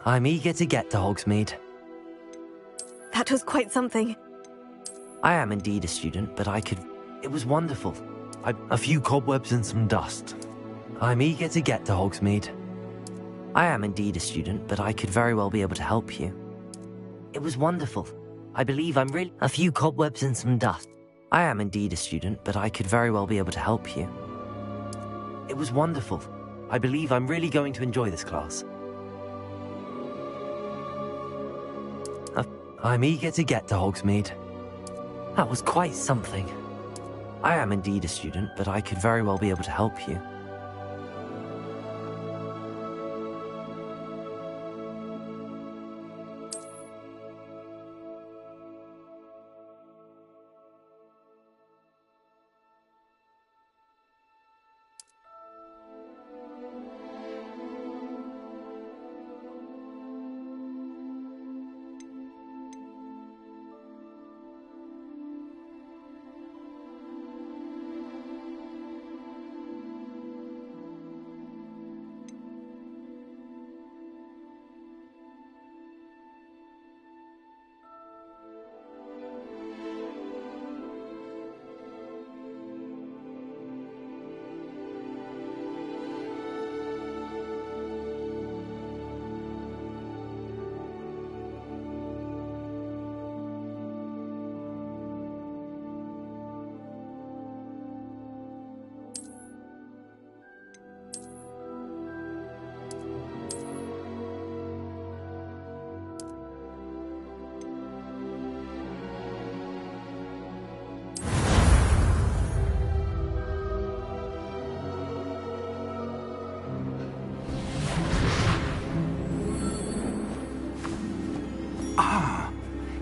I'm eager to get to Hogsmeade. That was quite something. I am indeed a student, but I could... It was wonderful. A few cobwebs and some dust. I'm eager to get to Hogsmeade. I am indeed a student, but I could very well be able to help you. It was wonderful. I believe I'm really... A few cobwebs and some dust. I am indeed a student, but I could very well be able to help you. It was wonderful. I believe I'm really going to enjoy this class. I'm eager to get to Hogsmeade. That was quite something. I am indeed a student, but I could very well be able to help you.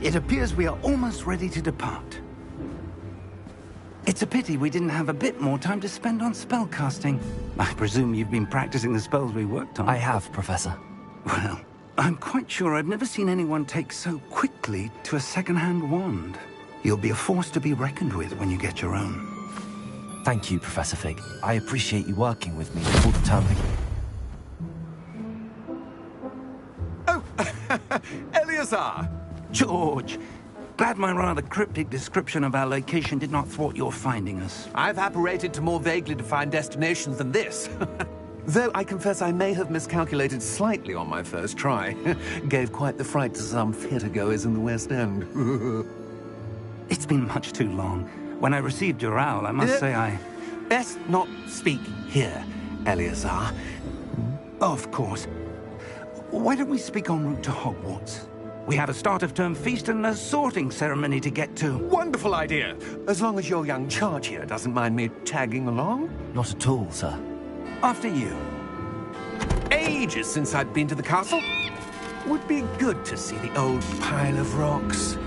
It appears we are almost ready to depart. It's a pity we didn't have a bit more time to spend on spellcasting. I presume you've been practicing the spells we worked on. I have, Professor. Well, I'm quite sure I've never seen anyone take so quickly to a second-hand wand. You'll be a force to be reckoned with when you get your own. Thank you, Professor Fig. I appreciate you working with me before the term begins. Oh, Eleazar! George, glad my rather cryptic description of our location did not thwart your finding us. I've apparated to more vaguely defined destinations than this. Though I confess I may have miscalculated slightly on my first try. Gave quite the fright to some theatre-goers in the West End. It's been much too long. When I received your owl, I must say I... Best not speak here, Eleazar. Of course. Why don't we speak en route to Hogwarts? We have a start-of-term feast and a sorting ceremony to get to. Wonderful idea! As long as your young charge here doesn't mind me tagging along. Not at all, sir. After you. Ages since I'd been to the castle. Would be good to see the old pile of rocks.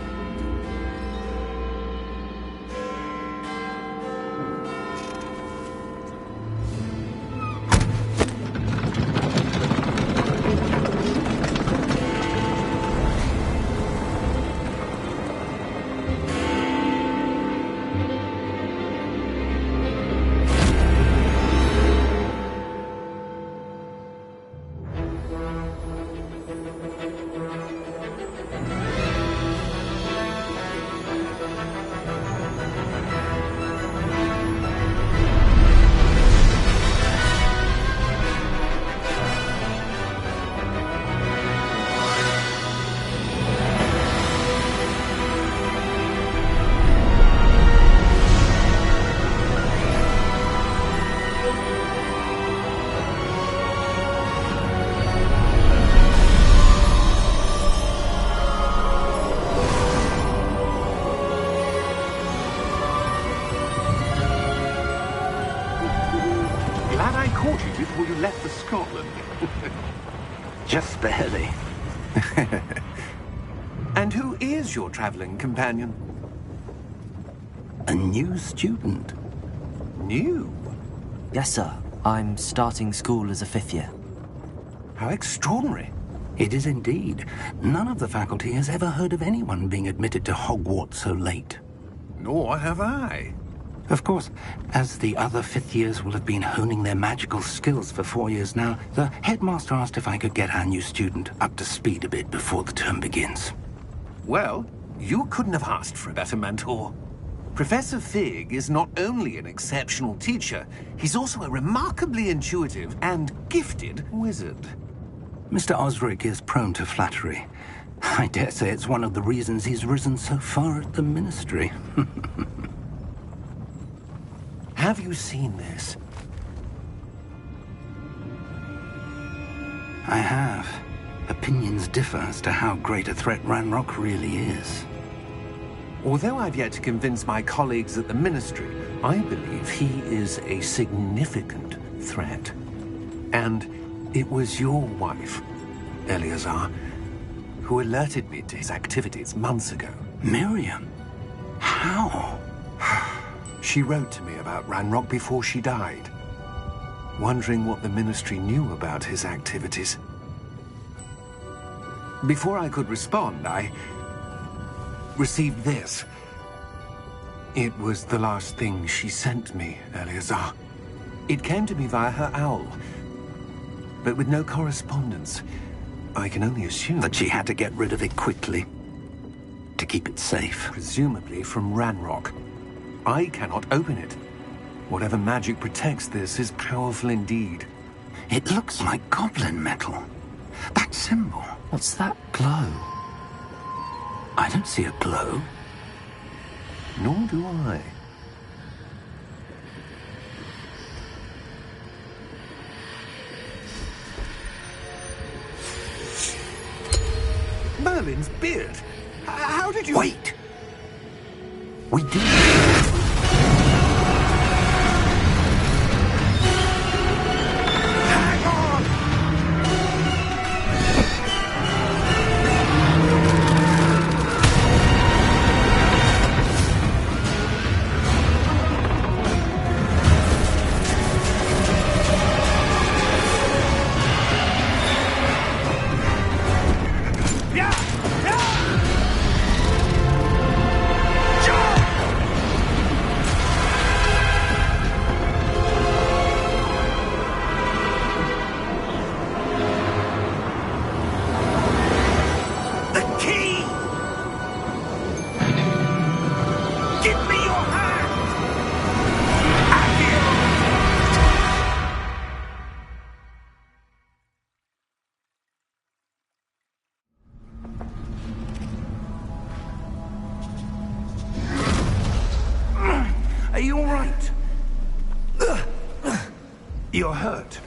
Before you left for Scotland. Just barely. And who is your traveling companion? A new student. New? Yes, sir. I'm starting school as a 5th year. How extraordinary. It is indeed. None of the faculty has ever heard of anyone being admitted to Hogwarts so late. Nor have I. Of course, as the other fifth years will have been honing their magical skills for 4 years now, the headmaster asked if I could get our new student up to speed a bit before the term begins. Well, you couldn't have asked for a better mentor. Professor Fig is not only an exceptional teacher, he's also a remarkably intuitive and gifted wizard. Mr. Osric is prone to flattery. I dare say it's one of the reasons he's risen so far at the Ministry. Have you seen this? I have. Opinions differ as to how great a threat Ranrock really is. Although I've yet to convince my colleagues at the Ministry, I believe he is a significant threat. And it was your wife, Eleazar, who alerted me to his activities months ago. Miriam? How? She wrote to me about Ranrock before she died, wondering what the Ministry knew about his activities. Before I could respond, I received this. It was the last thing she sent me, Eleazar. It came to me via her owl, but with no correspondence. I can only assume that she had to get rid of it quickly, to keep it safe. Presumably from Ranrock. I cannot open it. Whatever magic protects this is powerful indeed. It looks like goblin metal. That symbol. What's that glow? I don't see a glow. Nor do I. Merlin's beard. How did you... Wait! We did... Are you all right? You're hurt.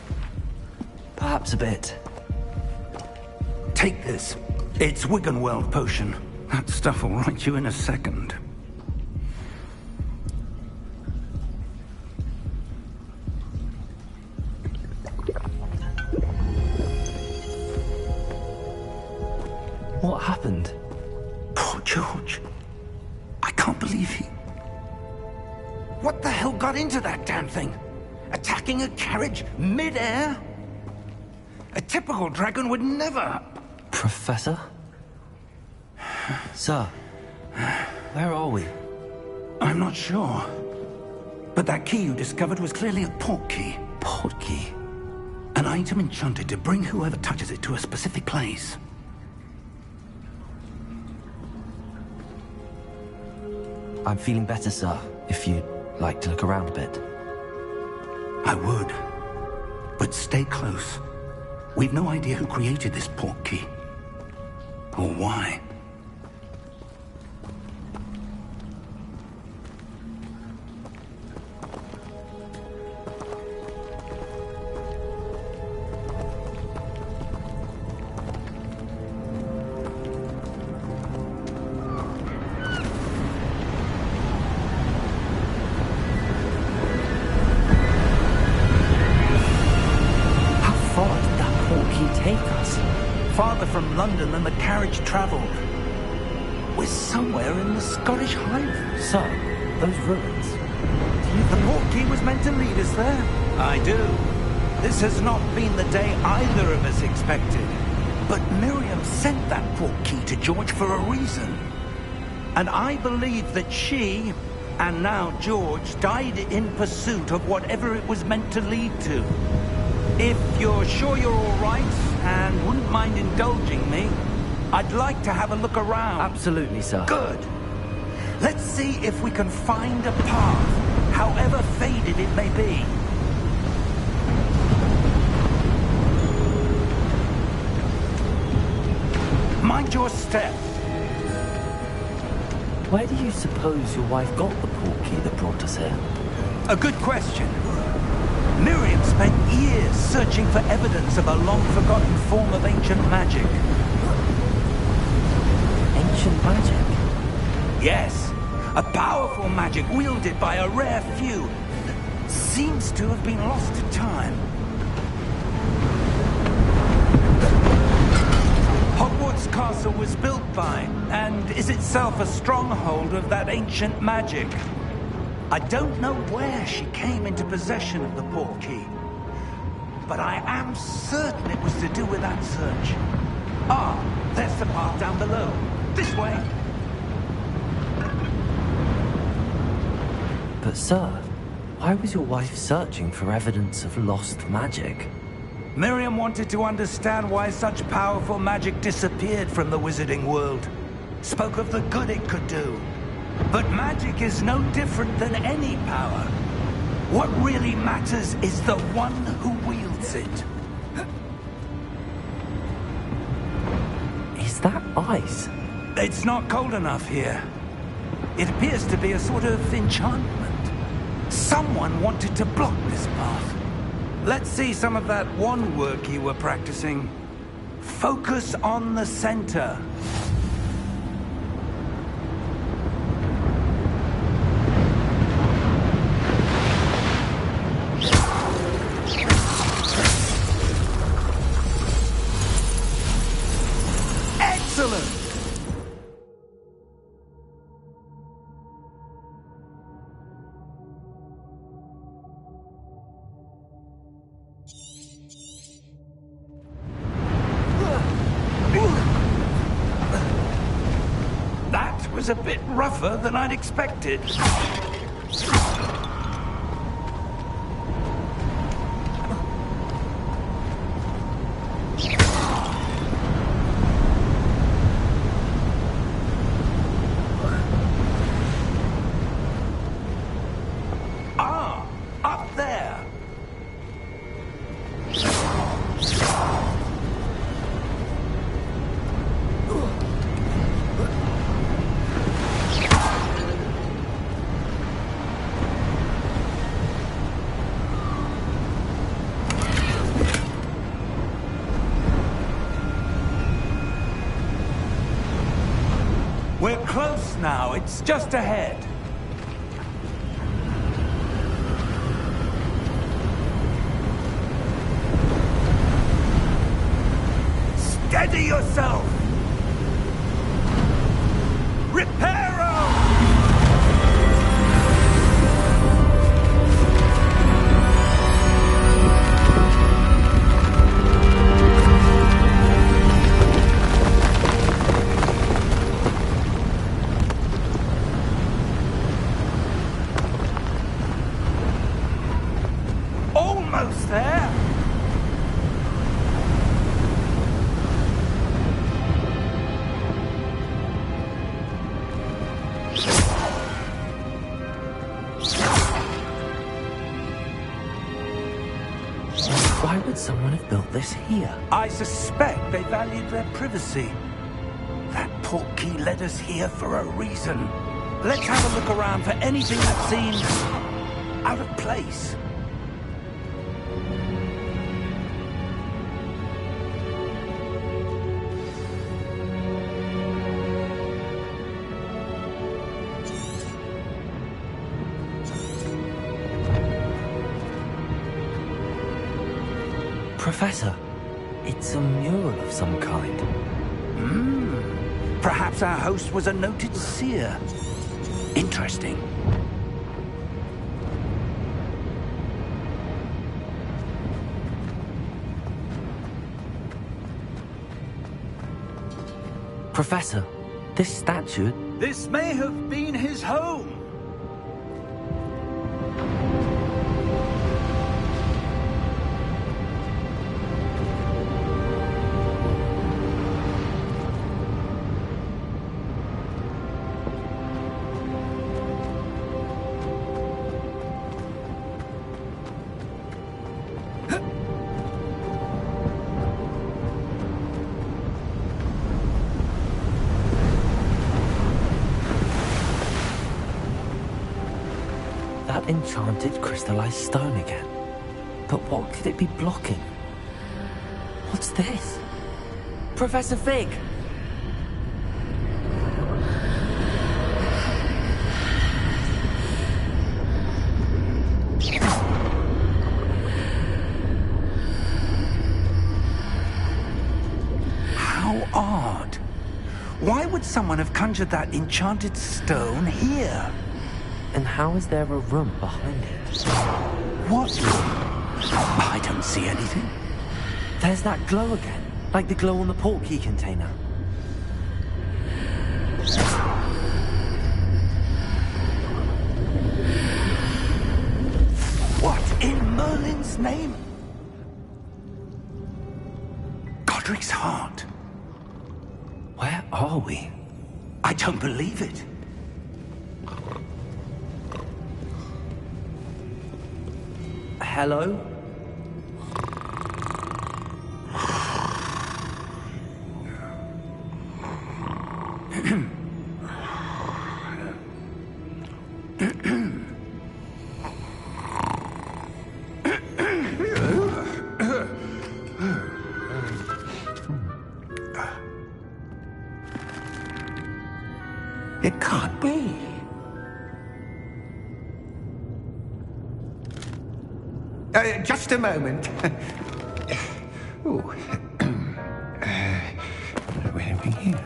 Perhaps a bit. Take this. It's Wiggenweld potion. That stuff will right you in a second. What happened? Poor George. I can't believe he... What the hell got into that damn thing? Attacking a carriage mid-air? A typical dragon would never... Professor? Sir, where are we? I'm not sure. But that key you discovered was clearly a port key. Port key? An item enchanted to bring whoever touches it to a specific place. I'm feeling better, sir, if you'd like to look around a bit. I would. But stay close. We've no idea who created this port key. Or why. Farther from London than the carriage travelled. We're somewhere in the Scottish Highlands. Sir, those ruins. The port key was meant to lead us there. I do. This has not been the day either of us expected. But Miriam sent that port key to George for a reason. And I believe that she And now George died in pursuit of whatever it was meant to lead to. If you're sure you're all right and wouldn't mind indulging me, I'd like to have a look around. Absolutely, sir. Good. Let's see if we can find a path, however faded it may be. Mind your step. Where do you suppose your wife got the portkey that brought us here? A good question. Miriam spent years searching for evidence of a long-forgotten form of ancient magic. Ancient magic? Yes, a powerful magic wielded by a rare few that seems to have been lost to time. Hogwarts Castle was built by, and is itself a stronghold of that ancient magic. I don't know where she came into possession of the portkey, but I am certain it was to do with that search. Ah, there's the path down below. This way. But sir, why was your wife searching for evidence of lost magic? Miriam wanted to understand why such powerful magic disappeared from the wizarding world. Spoke of the good it could do. But magic is no different than any power. What really matters is the one who wields it. Is that ice? It's not cold enough here. It appears to be a sort of enchantment. Someone wanted to block this path. Let's see some of that wand work you were practicing. Focus on the center. Excellent! That was a bit rougher than I'd expected. Ah, up there. We're close now. It's just ahead. Steady yourself! Reparo! Almost there! Why would someone have built this here? I suspect they valued their privacy. That portkey led us here for a reason. Let's have a look around for anything that seems out of place. Professor, it's a mural of some kind. Perhaps our host was a noted seer. Interesting. Professor, this statue... This may have been his home. that enchanted crystallized stone again. But what could it be blocking? What's this? Professor Fig! How odd. Why would someone have conjured that enchanted stone here? And how is there a room behind it? What? I don't see anything. There's that glow again, like the glow on the portkey container. What in Merlin's name? Godric's heart. Where are we? I don't believe it. Hello? It can't be. Just a moment. Ooh. Where are we here?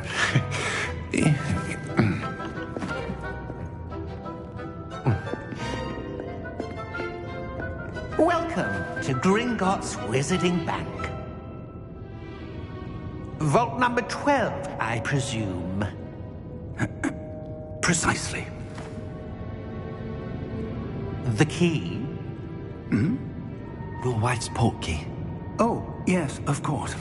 Welcome to Gringotts Wizarding Bank. Vault number 12, I presume. Precisely. The key? Hmm? Your wife's portkey. Oh, yes, of course.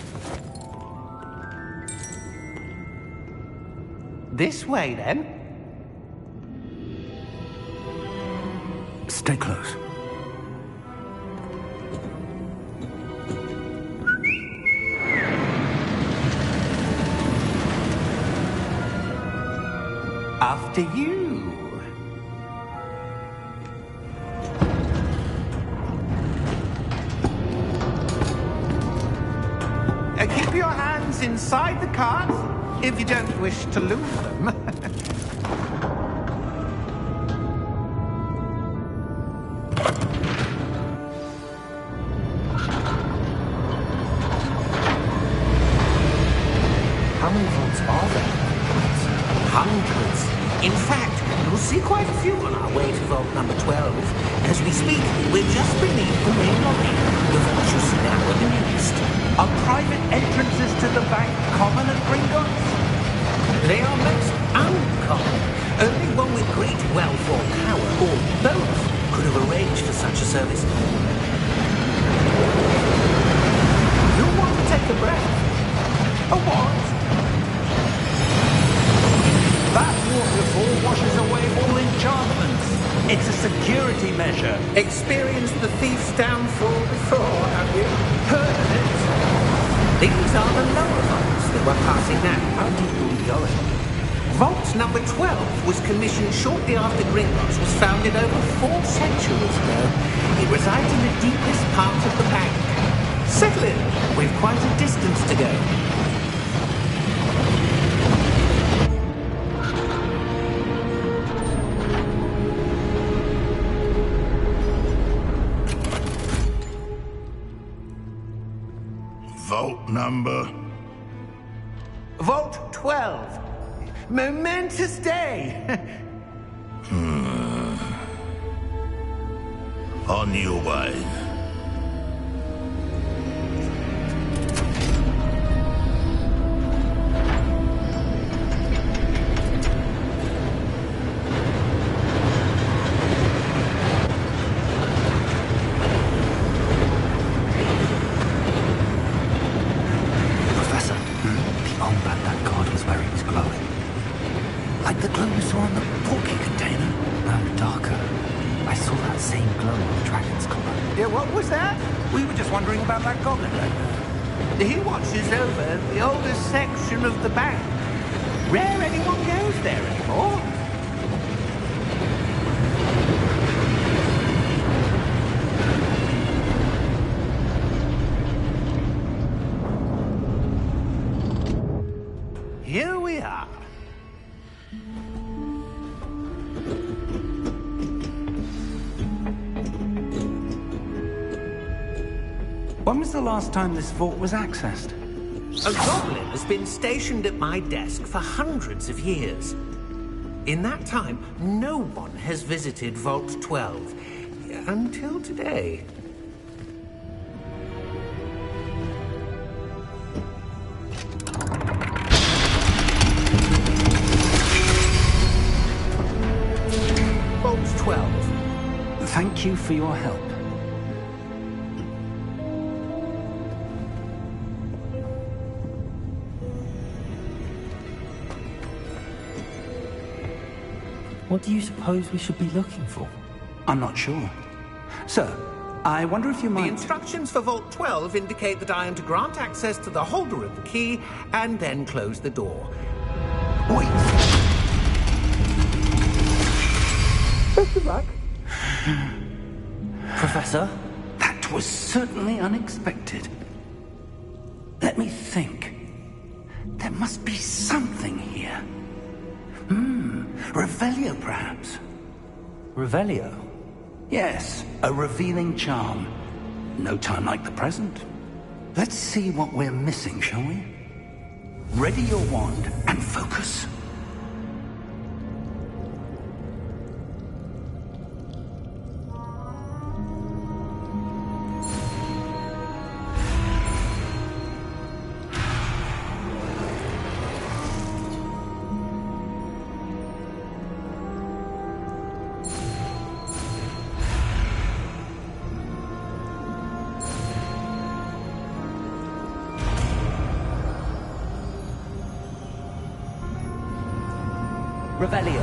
This way, then. Stay close. After you. Keep your hands inside the cart if you don't wish to lose them. How many vaults are there? Hundreds. In fact, you'll see quite a few on our way to vault number 12. As we speak, we're just beneath the main lobby. The vault you see now are the newest. Are private entrances to the bank common at Gringotts? They are most uncommon. Only one with great wealth or power, or both, could have arranged for such a service. You'll want to take a breath. A what? That waterfall washes away all enchantments. It's a security measure. Experienced the thief's downfall before, have you? Heard of it? These are the lower vaults that we're passing now. How deep are we going? Vault number 12 was commissioned shortly after Gringotts was founded over 4 centuries ago. It resides in the deepest part of the bank. Settle in. We've quite a distance to go. Vault number? Vault 12. Momentous day. On your way. Professor, the armband that guard was wearing is glowing. Like the glow you saw on the porky container. No, darker. I saw that same glow on the dragon's collar. Yeah, what was that? We were just wondering about that goblin. He watches over the oldest section of the bank. Rare anyone goes there anymore. When was the last time this vault was accessed? A goblin has been stationed at my desk for hundreds of years. In that time, no one has visited Vault 12. Until today. Vault 12. Thank you for your help. What do you suppose we should be looking for? I'm not sure. Sir, I wonder if you The might... instructions for Vault 12 indicate that I am to grant access to the holder of the key and then close the door. Wait! Best of luck. Professor? That was certainly unexpected. Let me think. There must be something here. Revelio, perhaps? Revelio? Yes, a revealing charm. No time like the present. Let's see what we're missing, shall we? Ready your wand and focus. Revelio.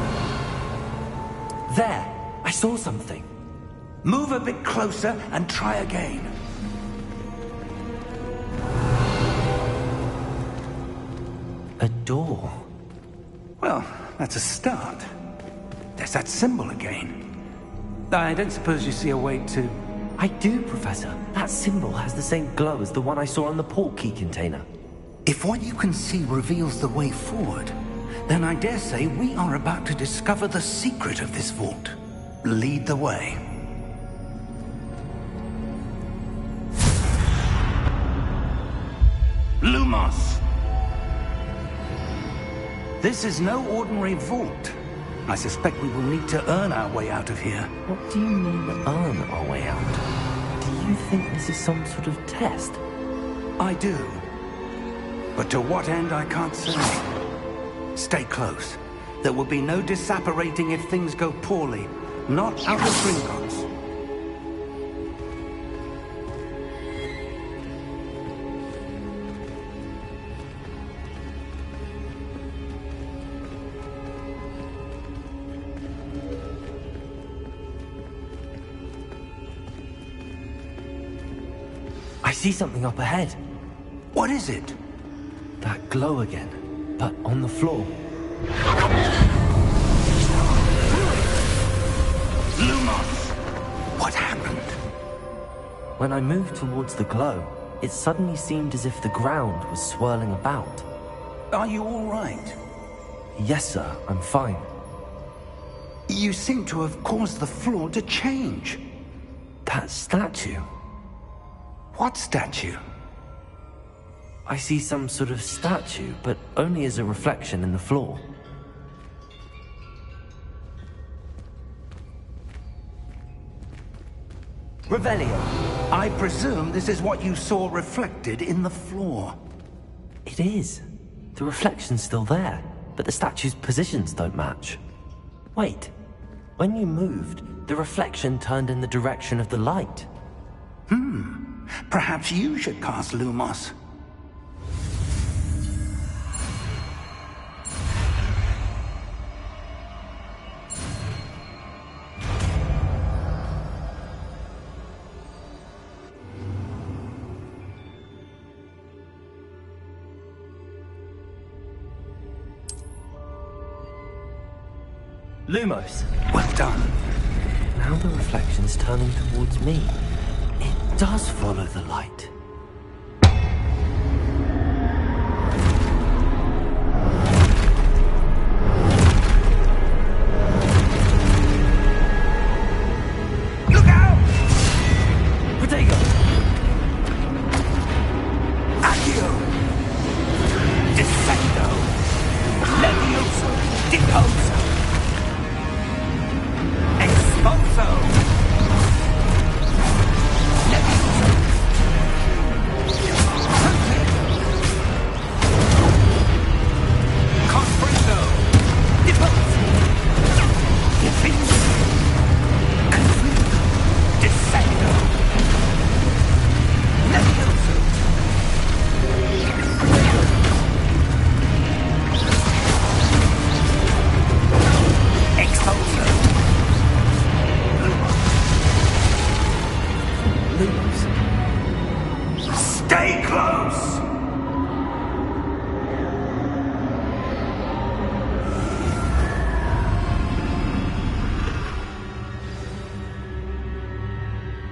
There! I saw something. Move a bit closer and try again. A door. Well, that's a start. There's that symbol again. I don't suppose you see a way to... I do, Professor. That symbol has the same glow as the one I saw on the port key container. If what you can see reveals the way forward, then I dare say we are about to discover the secret of this vault. Lead the way. Lumos! This is no ordinary vault. I suspect we will need to earn our way out of here. What do you mean, earn our way out? Do you think this is some sort of test? I do. But to what end, I can't say. Stay close. There will be no disapparating if things go poorly. Not out of Gringotts. I see something up ahead. What is it? That glow again, but on the floor. Lumos! What happened? When I moved towards the glow, it suddenly seemed as if the ground was swirling about. Are you all right? Yes, sir, I'm fine. You seem to have caused the floor to change. That statue. What statue? I see some sort of statue, but only as a reflection in the floor. Revelio. I presume this is what you saw reflected in the floor. It is. The reflection's still there, but the statue's positions don't match. Wait. When you moved, the reflection turned in the direction of the light. Perhaps you should cast Lumos. Lumos. Well done. Now the reflection's turning towards me. It does follow the light. Look out! Protego!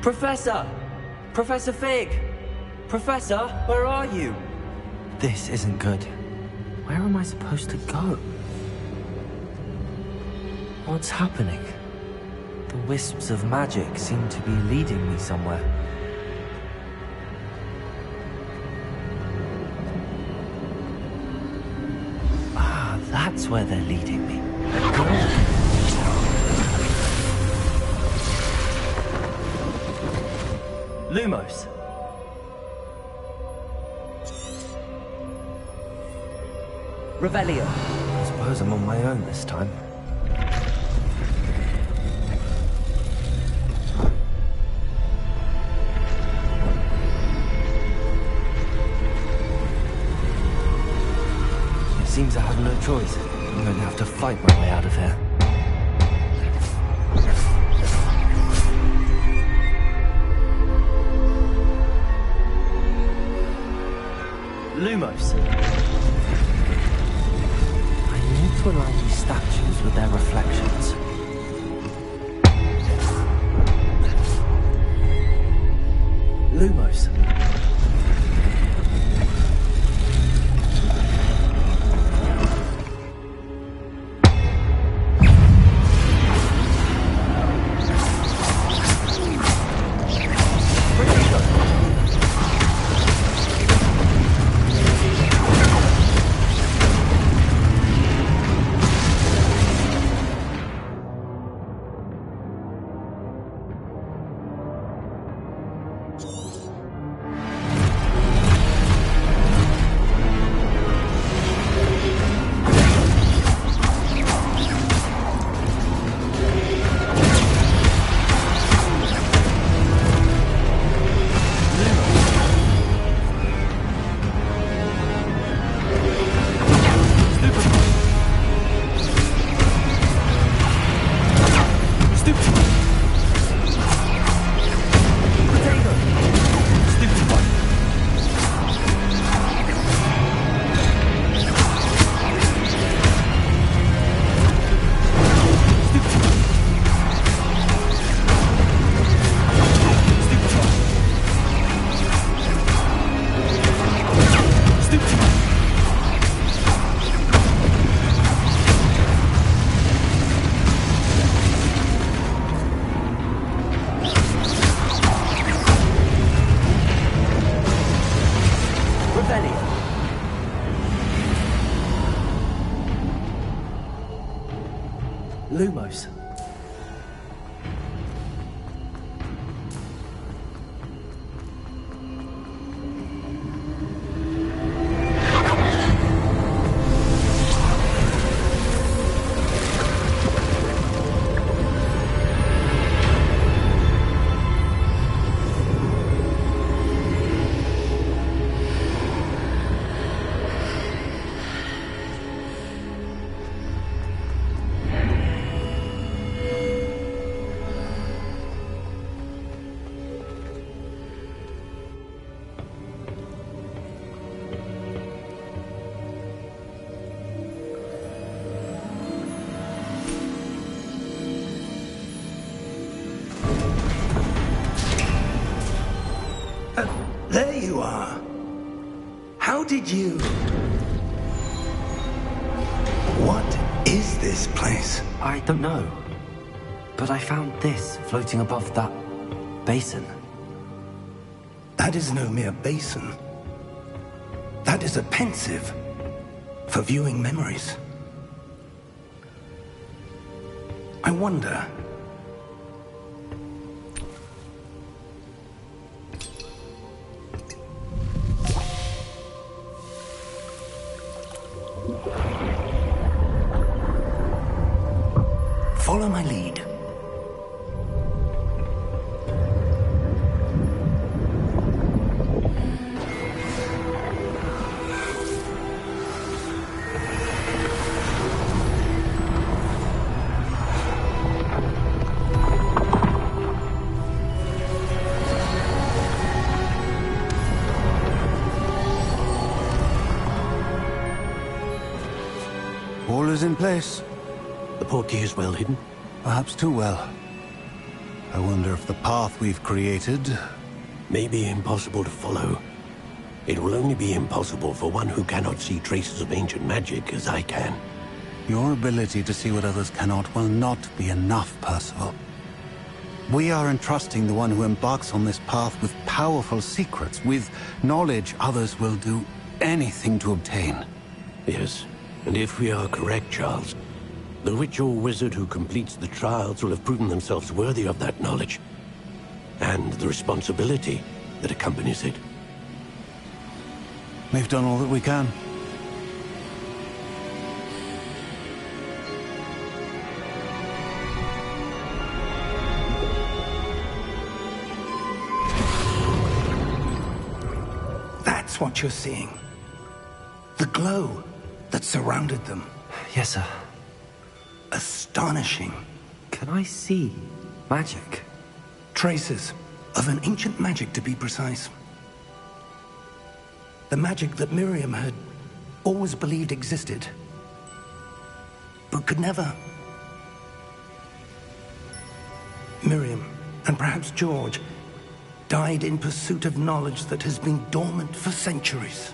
Professor! Professor Fig! Professor, where are you? This isn't good. Where am I supposed to go? What's happening? The wisps of magic seem to be leading me somewhere. Ah, that's where they're leading me. Lumos. Revelio. I suppose I'm on my own this time. It seems I have no choice. I'm going to have to fight my way out of here. Lumos. I need to align these statues with their reflections. Lumos. Lumos. There you are. How did you... What is this place? I don't know. But I found this floating above that basin. That is no mere basin. That is a pensive for viewing memories. I wonder... Follow my lead. All is in place. The portkey is well hidden. Perhaps too well. I wonder if the path we've created may be impossible to follow. It will only be impossible for one who cannot see traces of ancient magic as I can. Your ability to see what others cannot will not be enough, Percival. We are entrusting the one who embarks on this path with powerful secrets, with knowledge others will do anything to obtain. Yes, and if we are correct, Charles, the witch or wizard who completes the trials will have proven themselves worthy of that knowledge, and the responsibility that accompanies it. We've done all that we can. That's what you're seeing. The glow that surrounded them. Yes, sir. Astonishing. Can I see magic? Traces of an ancient magic, to be precise. The magic that Miriam had always believed existed, but could never. Miriam, and perhaps George, died in pursuit of knowledge that has been dormant for centuries.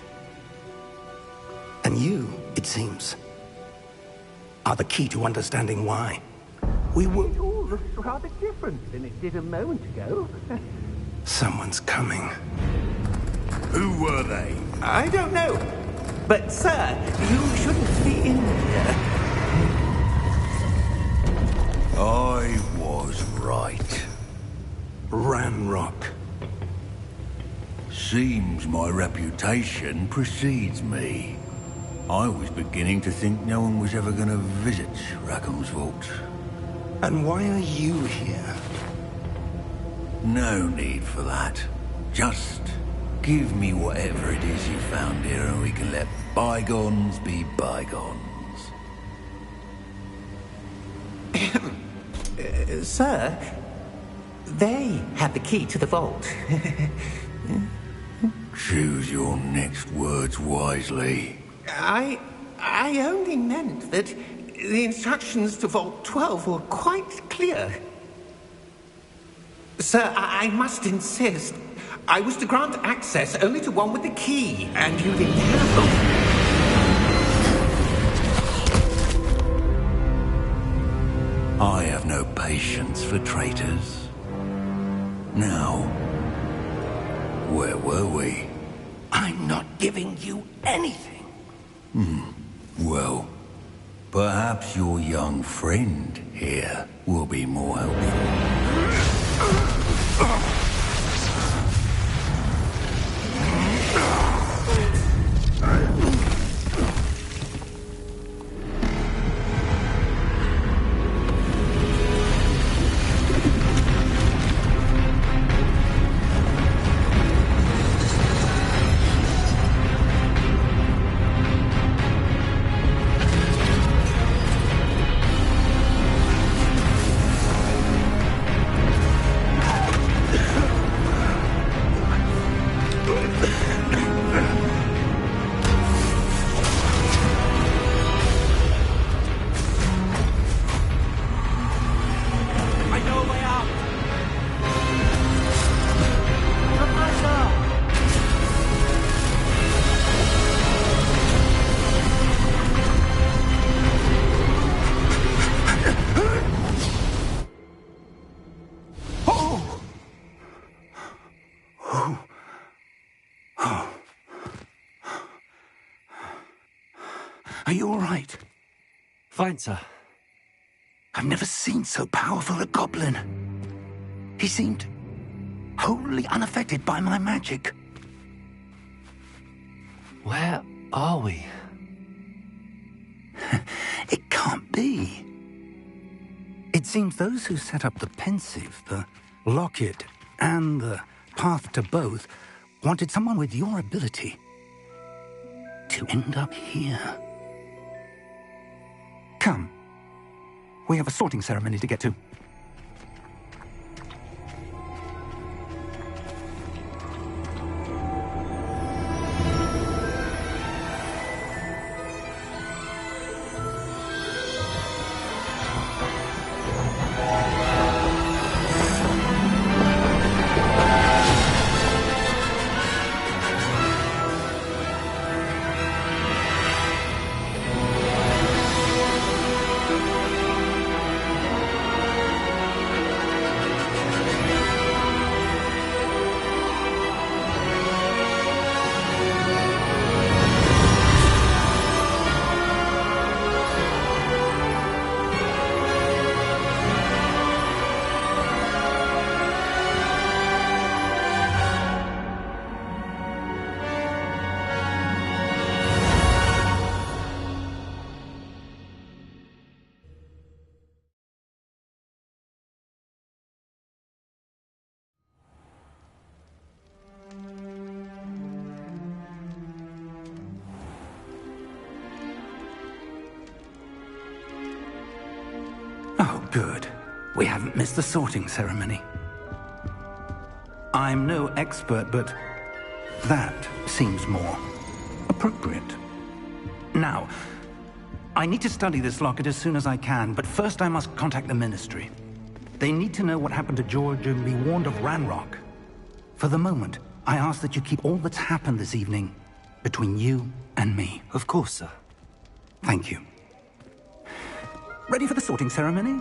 And you, it seems, are the key to understanding why. We will... It all looks rather different than it did a moment ago. Someone's coming. Who were they? I don't know. But, sir, you shouldn't be in here. I was right. Ranrock. Seems my reputation precedes me. I was beginning to think no one was ever going to visit Rackham's vault. And why are you here? No need for that. Just give me whatever it is you found here and we can let bygones be bygones. Sir, they had the key to the vault. Choose your next words wisely. I only meant that the instructions to Vault 12 were quite clear. Sir, I must insist. I was to grant access only to one with the key, and you didn't have them. I have no patience for traitors. Now, where were we? I'm not giving you anything. Well, perhaps your young friend here will be more helpful. Are you all right? Fine, sir. I've never seen so powerful a goblin. He seemed wholly unaffected by my magic. Where are we? It can't be. It seems those who set up the pensive, the locket, and the path to both wanted someone with your ability to end up here. Come. We have a sorting ceremony to get to. good. We haven't missed the sorting ceremony. I'm no expert, but that seems more appropriate. Now, I need to study this locket as soon as I can, but first I must contact the Ministry. They need to know what happened to George and be warned of Ranrock. For the moment, I ask that you keep all that's happened this evening between you and me. Of course, sir. Thank you. Ready for the sorting ceremony?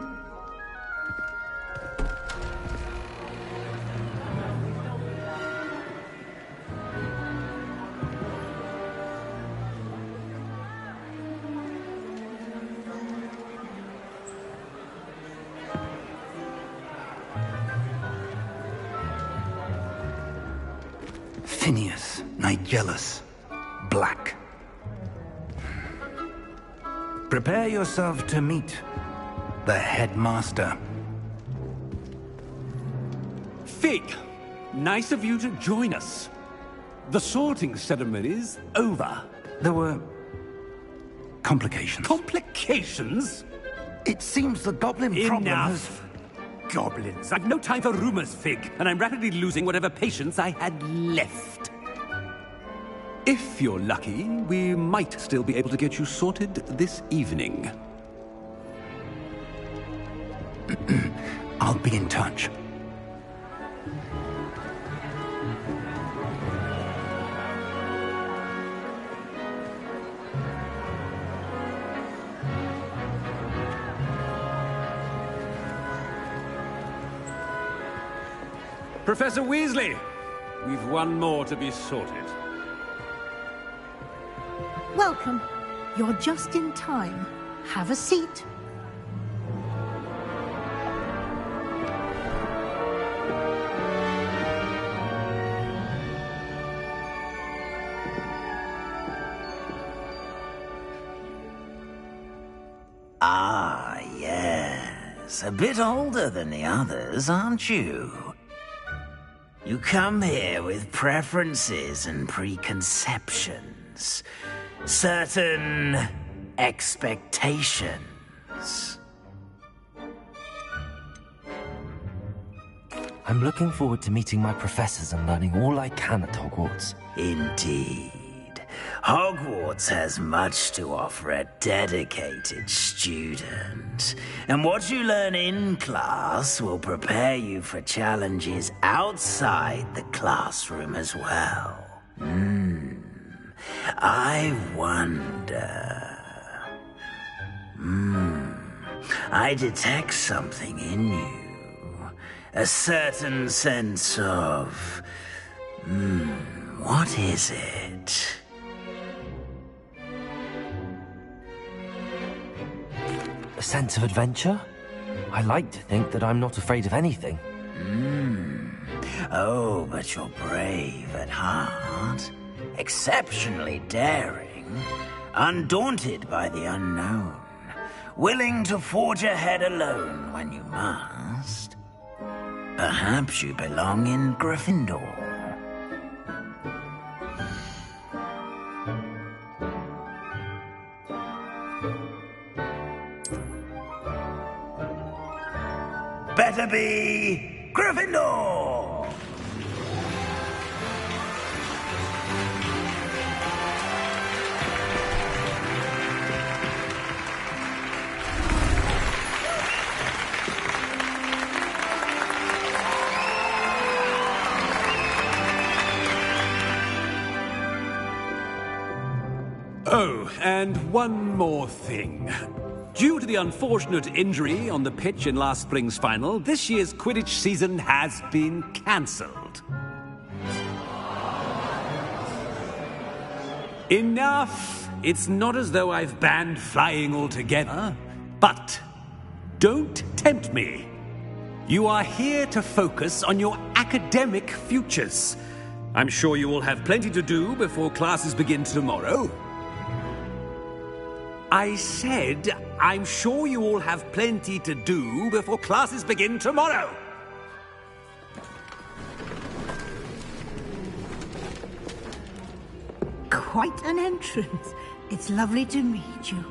Phineas, Nigellus, Black. Prepare yourself to meet the headmaster. Fig, nice of you to join us. The sorting ceremony's over. There were complications. Complications? It seems the goblin problem has... Enough! Goblins. I've no time for rumors, Fig, and I'm rapidly losing whatever patience I had left. If you're lucky, we might still be able to get you sorted this evening. I'll be in touch. Professor Weasley, we've one more to be sorted. Welcome. You're just in time. Have a seat. Ah, yes. A bit older than the others, aren't you? You come here with preferences and preconceptions. Certain expectations. I'm looking forward to meeting my professors and learning all I can at Hogwarts. Indeed. Hogwarts has much to offer a dedicated student. And what you learn in class will prepare you for challenges outside the classroom as well. I wonder... I detect something in you. A certain sense of... what is it? A sense of adventure? I like to think that I'm not afraid of anything. Oh, but you're brave at heart. Exceptionally daring. Undaunted by the unknown. Willing to forge ahead alone when you must. Perhaps you belong in Gryffindor. Better be Gryffindor! Oh, and one more thing. Due to the unfortunate injury on the pitch in last spring's final, this year's Quidditch season has been cancelled. Enough! It's not as though I've banned flying altogether. But don't tempt me. You are here to focus on your academic futures. I'm sure you will have plenty to do before classes begin tomorrow. I said, I'm sure you all have plenty to do before classes begin tomorrow. Quite an entrance. It's lovely to meet you.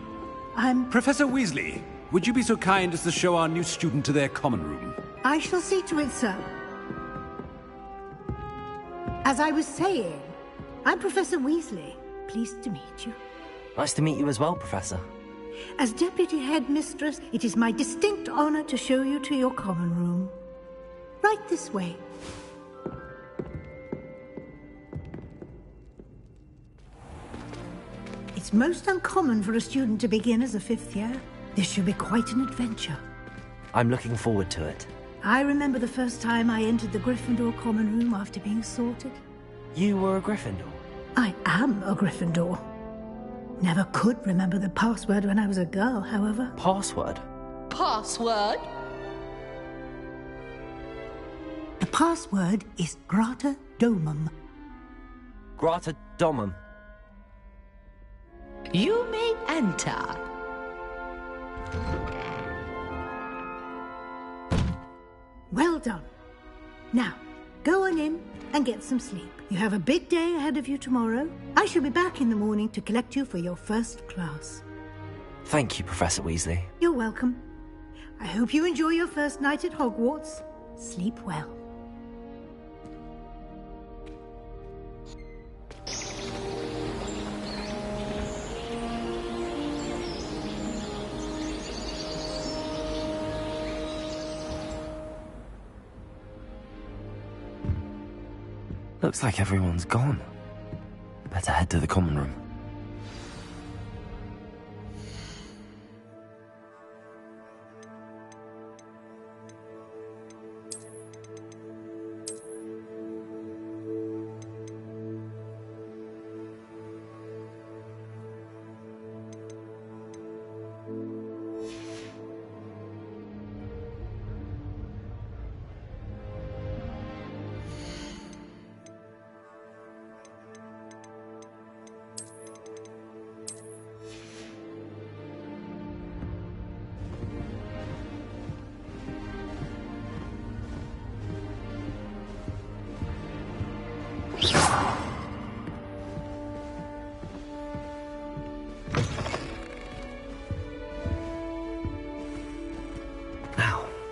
Professor Weasley, would you be so kind as to show our new student to their common room? I shall see to it, sir. As I was saying, I'm Professor Weasley. Pleased to meet you. Nice to meet you as well, Professor. As Deputy Headmistress, it is my distinct honor to show you to your common room. Right this way. It's most uncommon for a student to begin as a 5th year. This should be quite an adventure. I'm looking forward to it. I remember the first time I entered the Gryffindor common room after being sorted. You were a Gryffindor? I am a Gryffindor. Never could remember the password when I was a girl, however. Password? Password? The password is Grata Domum. Grata Domum. You may enter. Well done. Now, go on in and get some sleep. You have a big day ahead of you tomorrow. I shall be back in the morning to collect you for your first class. Thank you, Professor Weasley. You're welcome. I hope you enjoy your first night at Hogwarts. Sleep well. Looks like everyone's gone. Better head to the common room.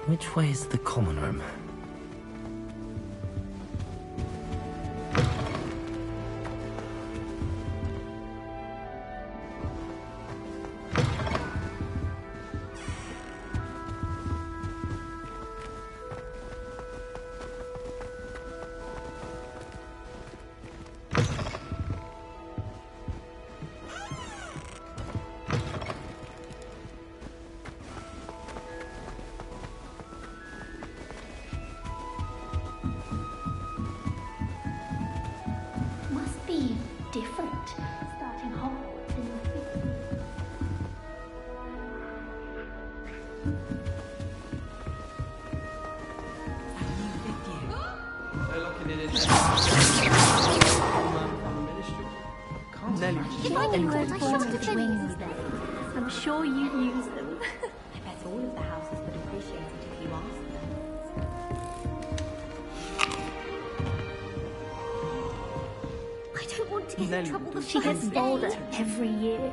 Which way is the common room? Different, starting Hogwarts in the 50s. They're looking at it. If I knew I should have wings then. I'm sure you'd use them. I bet all of the houses would appreciate it if you asked them. I don't want to get in trouble the She gets older every year.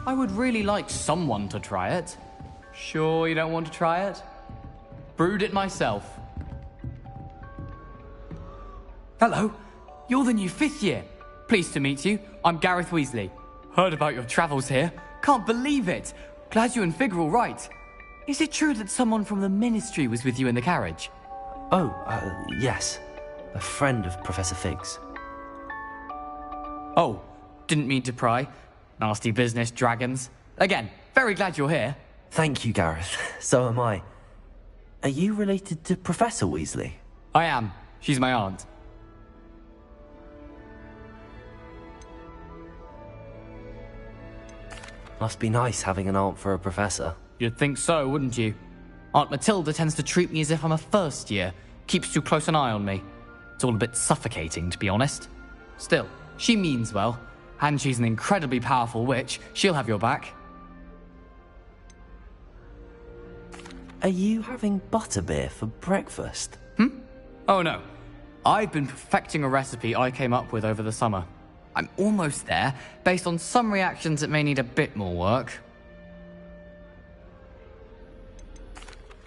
I would really like someone to try it. Sure you don't want to try it? Brewed it myself. Hello, you're the new 5th year. Pleased to meet you. I'm Gareth Weasley. Heard about your travels here. Can't believe it. Glad you and Fig are all right. Is it true that someone from the Ministry was with you in the carriage? Oh, yes. A friend of Professor Fig's. Oh, didn't mean to pry. Nasty business, dragons. Again, very glad you're here. Thank you, Gareth. So am I. Are you related to Professor Weasley? I am. She's my aunt. Must be nice having an aunt for a professor. You'd think so, wouldn't you? Aunt Matilda tends to treat me as if I'm a first year. Keeps too close an eye on me. It's all a bit suffocating, to be honest. Still, she means well. And she's an incredibly powerful witch. She'll have your back. Are you having butterbeer for breakfast? Oh no. I've been perfecting a recipe I came up with over the summer. I'm almost there, based on some reactions that may need a bit more work.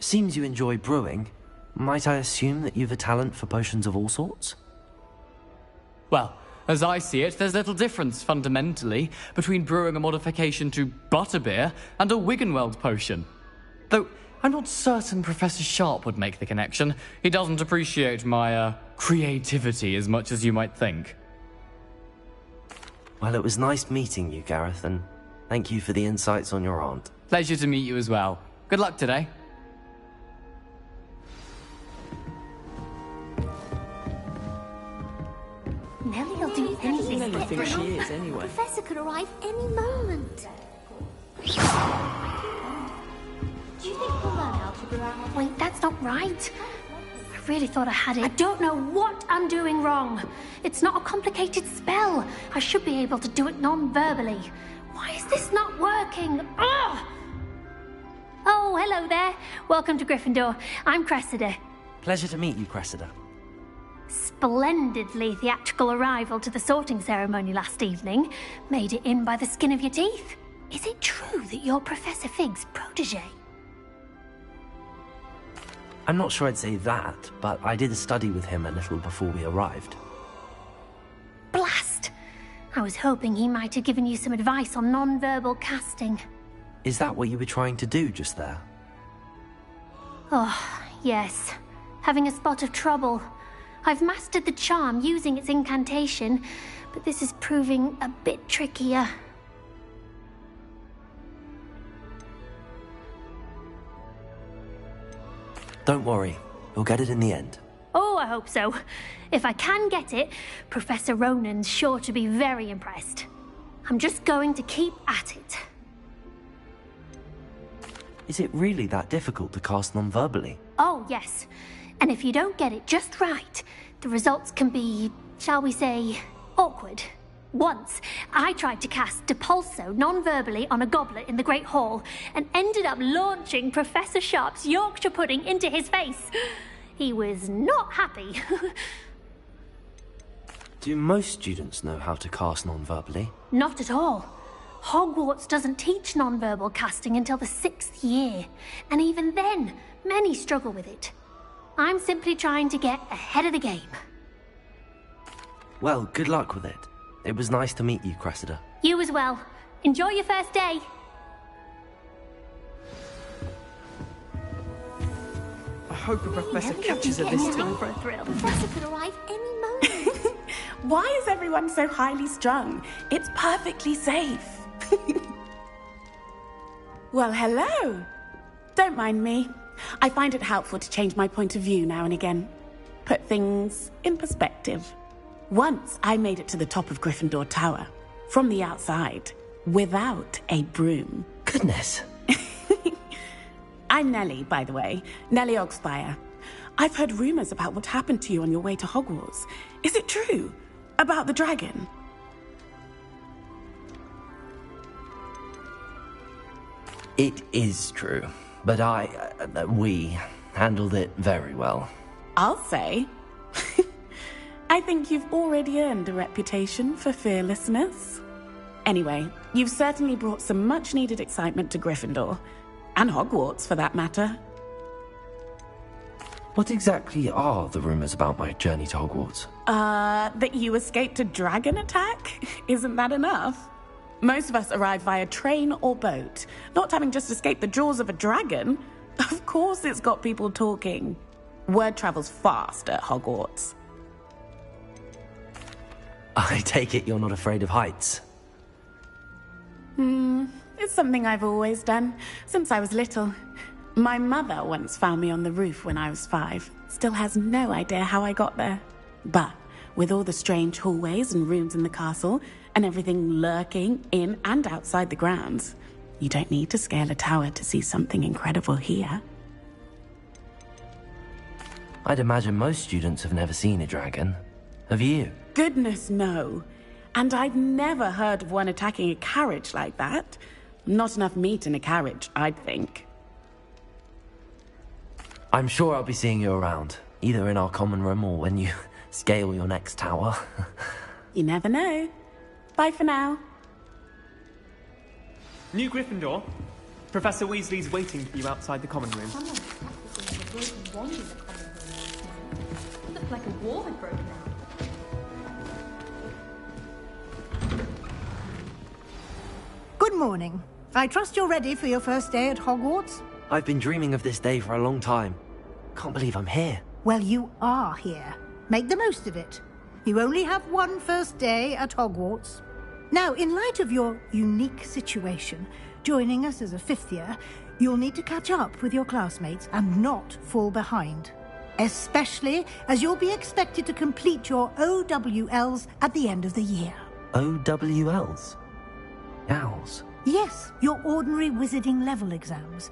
Seems you enjoy brewing. Might I assume that you've a talent for potions of all sorts? Well, as I see it, there's little difference, fundamentally, between brewing a modification to butterbeer and a Wiggenweld potion. Though, I'm not certain Professor Sharp would make the connection. He doesn't appreciate my, creativity as much as you might think. Well, it was nice meeting you, Gareth, and thank you for the insights on your aunt. Pleasure to meet you as well. Good luck today. Nellie will do anything to get think she is, anyway. The Professor could arrive any moment. Do you think we'll learn algebra? Wait, that's not right. I really thought I had it. I don't know what I'm doing wrong. It's not a complicated spell. I should be able to do it non-verbally. Why is this not working? Ugh! Oh, hello there. Welcome to Gryffindor. I'm Cressida. Pleasure to meet you, Cressida. Splendidly theatrical arrival to the sorting ceremony last evening. Made it in by the skin of your teeth. Is it true that you're Professor Fig's protege? I'm not sure I'd say that, but I did a study with him a little before we arrived. Blast! I was hoping he might have given you some advice on non-verbal casting. Is that what you were trying to do just there? Oh, yes. Having a spot of trouble. I've mastered the charm using its incantation, but this is proving a bit trickier. Don't worry, you'll get it in the end. Oh, I hope so. If I can get it, Professor Ronan's sure to be very impressed. I'm just going to keep at it. Is it really that difficult to cast non-verbally? Oh, yes. And if you don't get it just right, the results can be, shall we say, awkward. Once, I tried to cast Depulso non-verbally on a goblet in the Great Hall and ended up launching Professor Sharp's Yorkshire pudding into his face. He was not happy. Do most students know how to cast non-verbally? Not at all. Hogwarts doesn't teach non-verbal casting until the 6th year, and even then, many struggle with it. I'm simply trying to get ahead of the game. Well, good luck with it. It was nice to meet you, Cressida. You as well. Enjoy your first day. I hope a professor catches her this time. For a thrill. Professor could arrive any moment. Why is everyone so highly strung? It's perfectly safe. Well, hello. Don't mind me. I find it helpful to change my point of view now and again. Put things in perspective. Once I made it to the top of Gryffindor Tower, from the outside, without a broom. Goodness. I'm Nellie, by the way. Nellie Ogspire. I've heard rumors about what happened to you on your way to Hogwarts. Is it true? About the dragon? It is true, but we handled it very well. I'll say. I think you've already earned a reputation for fearlessness. Anyway, you've certainly brought some much-needed excitement to Gryffindor. And Hogwarts, for that matter. What exactly are the rumors about my journey to Hogwarts? That you escaped a dragon attack? Isn't that enough? Most of us arrive via train or boat, not having just escaped the jaws of a dragon. Of course it's got people talking. Word travels fast at Hogwarts. I take it you're not afraid of heights? It's something I've always done, since I was little. My mother once found me on the roof when I was 5. Still has no idea how I got there. But with all the strange hallways and rooms in the castle, and everything lurking in and outside the grounds, you don't need to scale a tower to see something incredible here. I'd imagine most students have never seen a dragon. Have you? Goodness, no. And I've never heard of one attacking a carriage like that. Not enough meat in a carriage, I'd think. I'm sure I'll be seeing you around, either in our common room or when you scale your next tower. You never know. Bye for now. New Gryffindor. Professor Weasley's waiting for you outside the common room. Someone practicing the broken wand in the common room last night. It looked like a wall had broken out. Good morning. I trust you're ready for your first day at Hogwarts? I've been dreaming of this day for a long time. Can't believe I'm here. Well, you are here. Make the most of it. You only have one first day at Hogwarts. Now, in light of your unique situation, joining us as a fifth year, you'll need to catch up with your classmates and not fall behind. Especially as you'll be expected to complete your OWLs at the end of the year. OWLs? Owls? Yes, your ordinary wizarding level exams.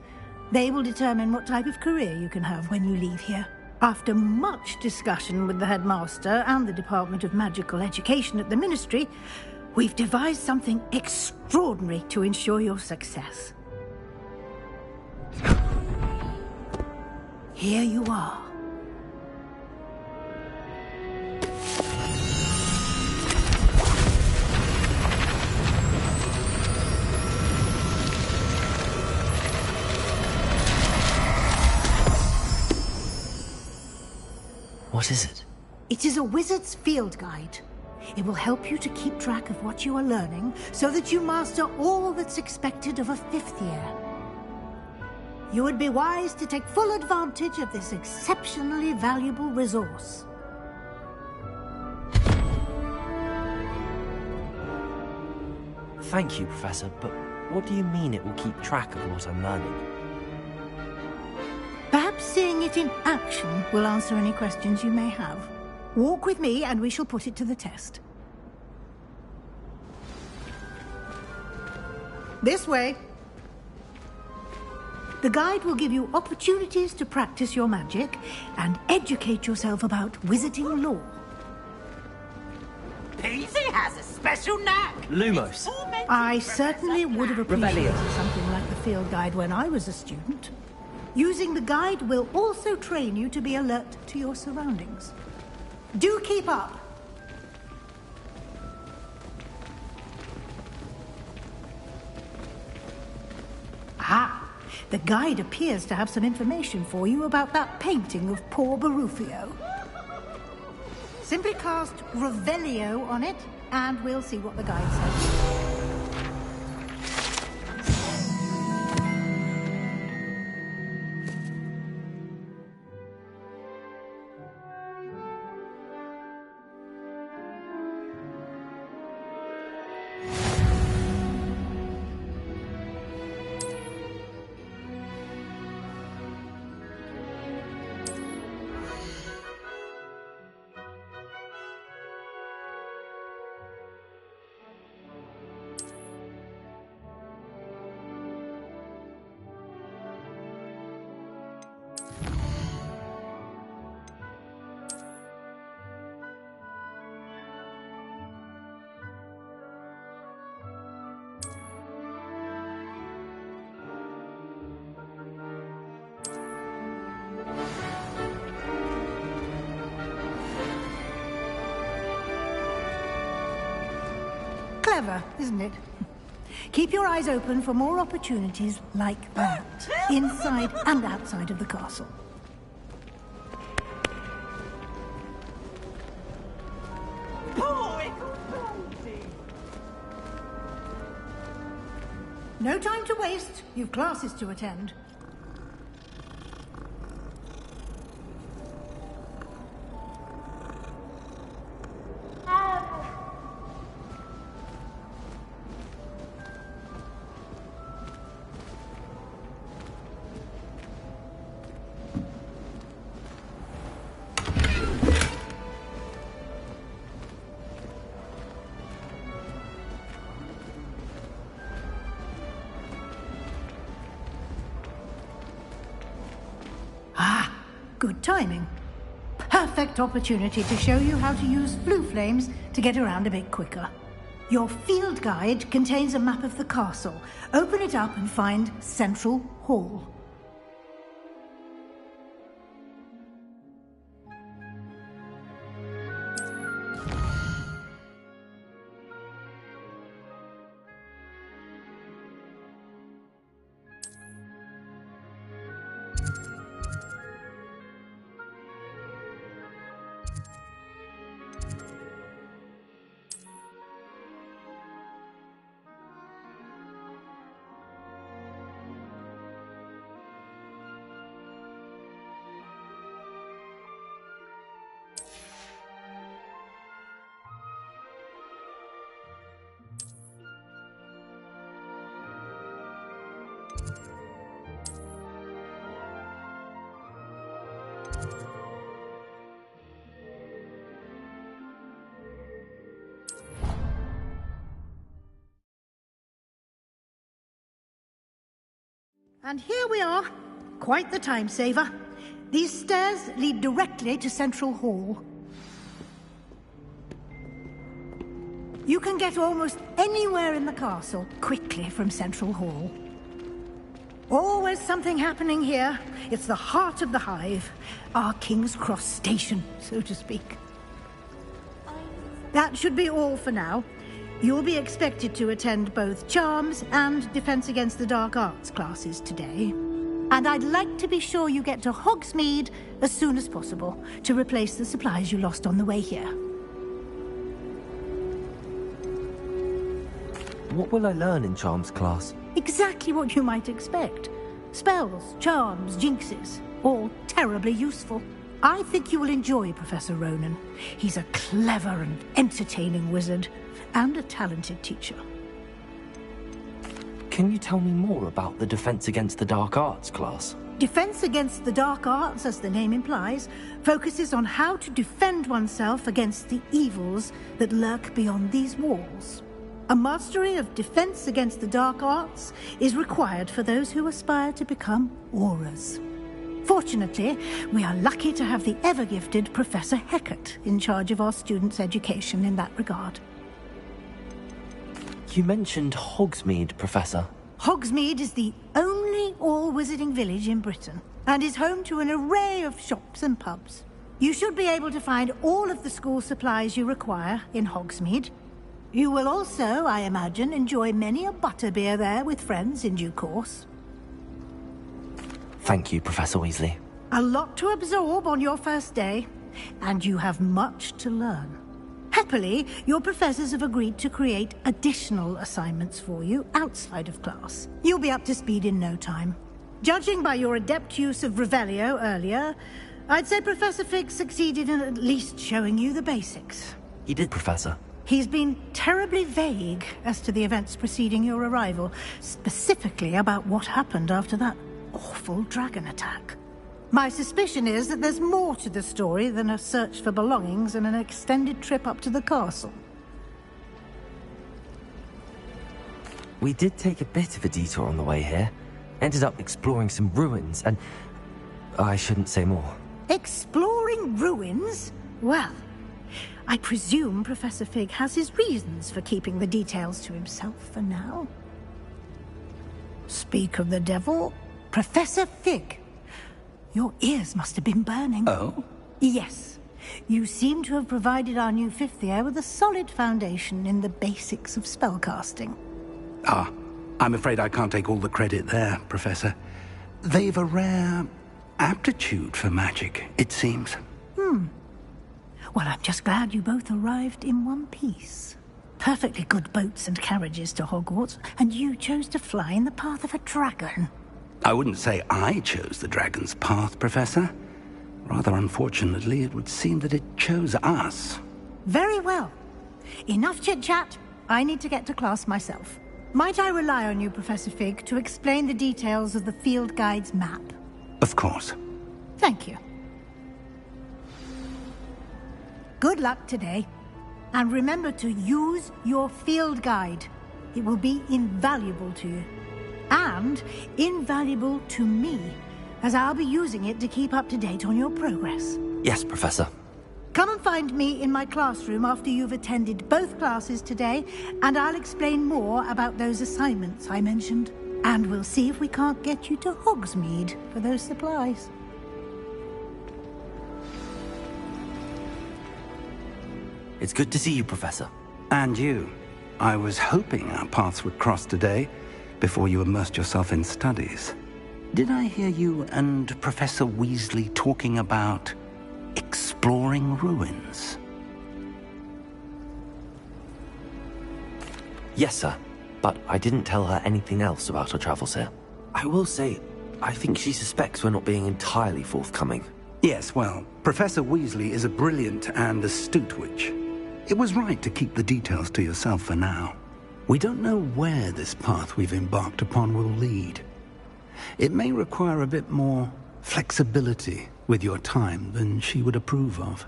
They will determine what type of career you can have when you leave here. After much discussion with the headmaster and the Department of Magical Education at the Ministry, we've devised something extraordinary to ensure your success. Here you are. What is it? It is a wizard's field guide. It will help you to keep track of what you are learning so that you master all that's expected of a fifth year. You would be wise to take full advantage of this exceptionally valuable resource. Thank you, Professor, but what do you mean it will keep track of what I'm learning? Perhaps seeing it in action will answer any questions you may have. Walk with me and we shall put it to the test. This way. The guide will give you opportunities to practice your magic and educate yourself about wizarding lore. Peasy has a special knack. Lumos. I certainly would have appreciated something like the field guide when I was a student. Using the guide will also train you to be alert to your surroundings. Do keep up! Ah, the guide appears to have some information for you about that painting of poor Barufio. Simply cast Revelio on it, and we'll see what the guide says. Clever, isn't it? Keep your eyes open for more opportunities like that, inside and outside of the castle. No time to waste. You've classes to attend. Good timing. Perfect opportunity to show you how to use blue flames to get around a bit quicker. Your field guide contains a map of the castle. Open it up and find Central Hall. And here we are. Quite the time saver. These stairs lead directly to Central Hall. You can get almost anywhere in the castle quickly from Central Hall. Always something happening here. It's the heart of the hive. Our King's Cross station, so to speak. That should be all for now. You'll be expected to attend both Charms and Defense Against the Dark Arts classes today. And I'd like to be sure you get to Hogsmeade as soon as possible to replace the supplies you lost on the way here. What will I learn in Charms class? Exactly what you might expect. Spells, charms, jinxes, all terribly useful. I think you will enjoy Professor Ronan. He's a clever and entertaining wizard, and a talented teacher. Can you tell me more about the Defense Against the Dark Arts class? Defense Against the Dark Arts, as the name implies, focuses on how to defend oneself against the evils that lurk beyond these walls. A mastery of Defense Against the Dark Arts is required for those who aspire to become Aurors. Fortunately, we are lucky to have the ever-gifted Professor Hecat in charge of our students' education in that regard. You mentioned Hogsmeade, Professor. Hogsmeade is the only all-wizarding village in Britain, and is home to an array of shops and pubs. You should be able to find all of the school supplies you require in Hogsmeade. You will also, I imagine, enjoy many a butterbeer there with friends in due course. Thank you, Professor Weasley. A lot to absorb on your first day, and you have much to learn. Happily, your professors have agreed to create additional assignments for you outside of class. You'll be up to speed in no time. Judging by your adept use of Revelio earlier, I'd say Professor Fig succeeded in at least showing you the basics. He did, Professor. He's been terribly vague as to the events preceding your arrival, specifically about what happened after that awful dragon attack. My suspicion is that there's more to the story than a search for belongings and an extended trip up to the castle. We did take a bit of a detour on the way here. Ended up exploring some ruins, and I shouldn't say more. Exploring ruins? Well, I presume Professor Fig has his reasons for keeping the details to himself for now. Speak of the devil, Professor Fig. Your ears must have been burning. Oh? Yes. You seem to have provided our new fifth year with a solid foundation in the basics of spellcasting. Ah, I'm afraid I can't take all the credit there, Professor. They've a rare aptitude for magic, it seems. Well, I'm just glad you both arrived in one piece. Perfectly good boats and carriages to Hogwarts, and you chose to fly in the path of a dragon. I wouldn't say I chose the dragon's path, Professor. Rather unfortunately, it would seem that it chose us. Very well. Enough chit-chat. I need to get to class myself. Might I rely on you, Professor Fig, to explain the details of the field guide's map? Of course. Thank you. Good luck today. And remember to use your field guide. It will be invaluable to you. And invaluable to me, as I'll be using it to keep up to date on your progress. Yes, Professor. Come and find me in my classroom after you've attended both classes today, and I'll explain more about those assignments I mentioned. And we'll see if we can't get you to Hogsmeade for those supplies. It's good to see you, Professor. And you. I was hoping our paths would cross today, before you immersed yourself in studies. Did I hear you and Professor Weasley talking about exploring ruins? Yes, sir. But I didn't tell her anything else about our travels here. I will say, I think she suspects we're not being entirely forthcoming. Yes, well, Professor Weasley is a brilliant and astute witch. It was right to keep the details to yourself for now. We don't know where this path we've embarked upon will lead. It may require a bit more flexibility with your time than she would approve of.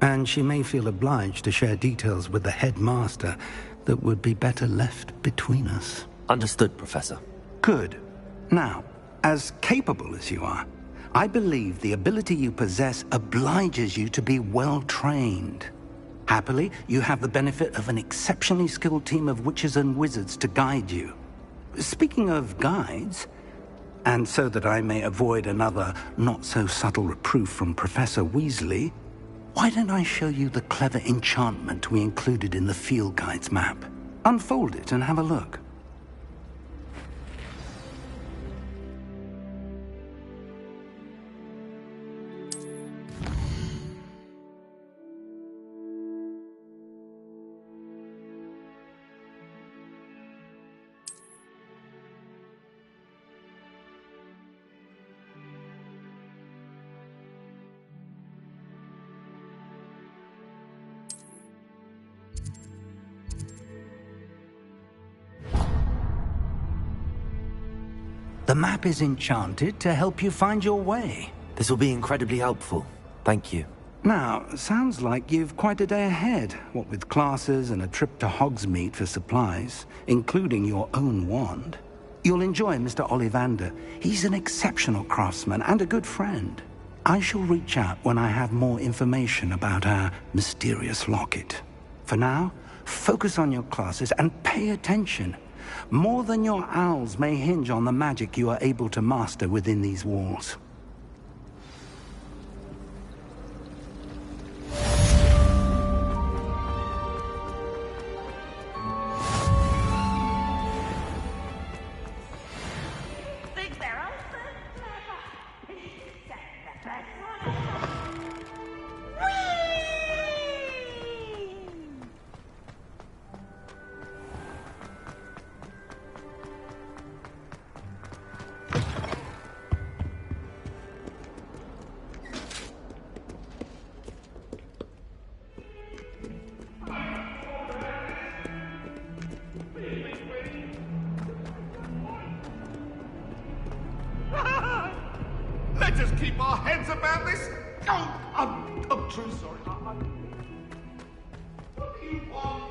And she may feel obliged to share details with the headmaster that would be better left between us. Understood, Professor. Good. Now, As capable as you are, I believe the ability you possess obliges you to be well-trained. Happily, you have the benefit of an exceptionally skilled team of witches and wizards to guide you. Speaking of guides, and so that I may avoid another not-so-subtle reproof from Professor Weasley, why don't I show you the clever enchantment we included in the field guide's map? Unfold it and have a look. The map is enchanted to help you find your way. This will be incredibly helpful. Thank you. Now, sounds like you've quite a day ahead, what with classes and a trip to Hogsmeade for supplies, including your own wand. You'll enjoy Mr. Ollivander. He's an exceptional craftsman and a good friend. I shall reach out when I have more information about our mysterious locket. For now, focus on your classes and pay attention. More than your owls may hinge on the magic you are able to master within these walls. Let's just keep our heads about this. Oh, I'm truly sorry. What do you want?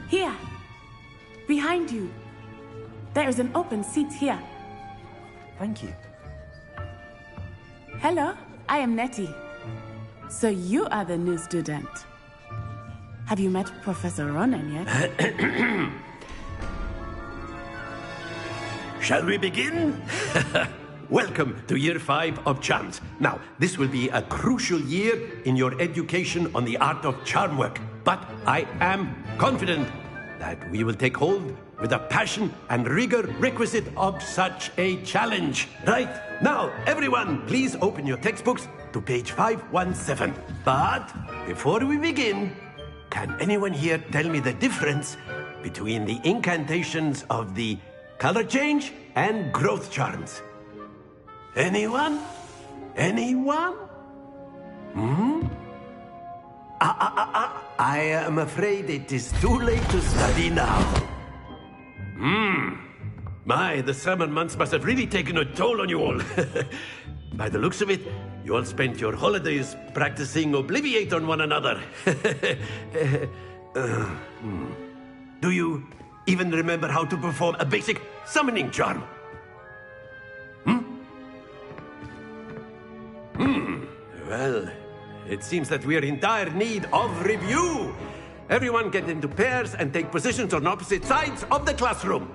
Here. Behind you. There is an open seat here. Thank you. Hello, I am Nettie. So you are the new student. Have you met Professor Ronan yet? Shall we begin? Welcome to Year 5 of Charms. Now, this will be a crucial year in your education on the art of charm work. But I am confident that we will take hold with the passion and rigor requisite of such a challenge. Right, now, everyone, please open your textbooks to page 517. But before we begin, can anyone here tell me the difference between the incantations of the color change and growth charms? Anyone? Anyone? I am afraid it is too late to study now. My, the summer months must have really taken a toll on you all. By the looks of it, you all spent your holidays practicing Obliviate on one another. Do you even remember how to perform a basic summoning charm? Well, it seems that we are in dire need of review. Everyone get into pairs and take positions on opposite sides of the classroom.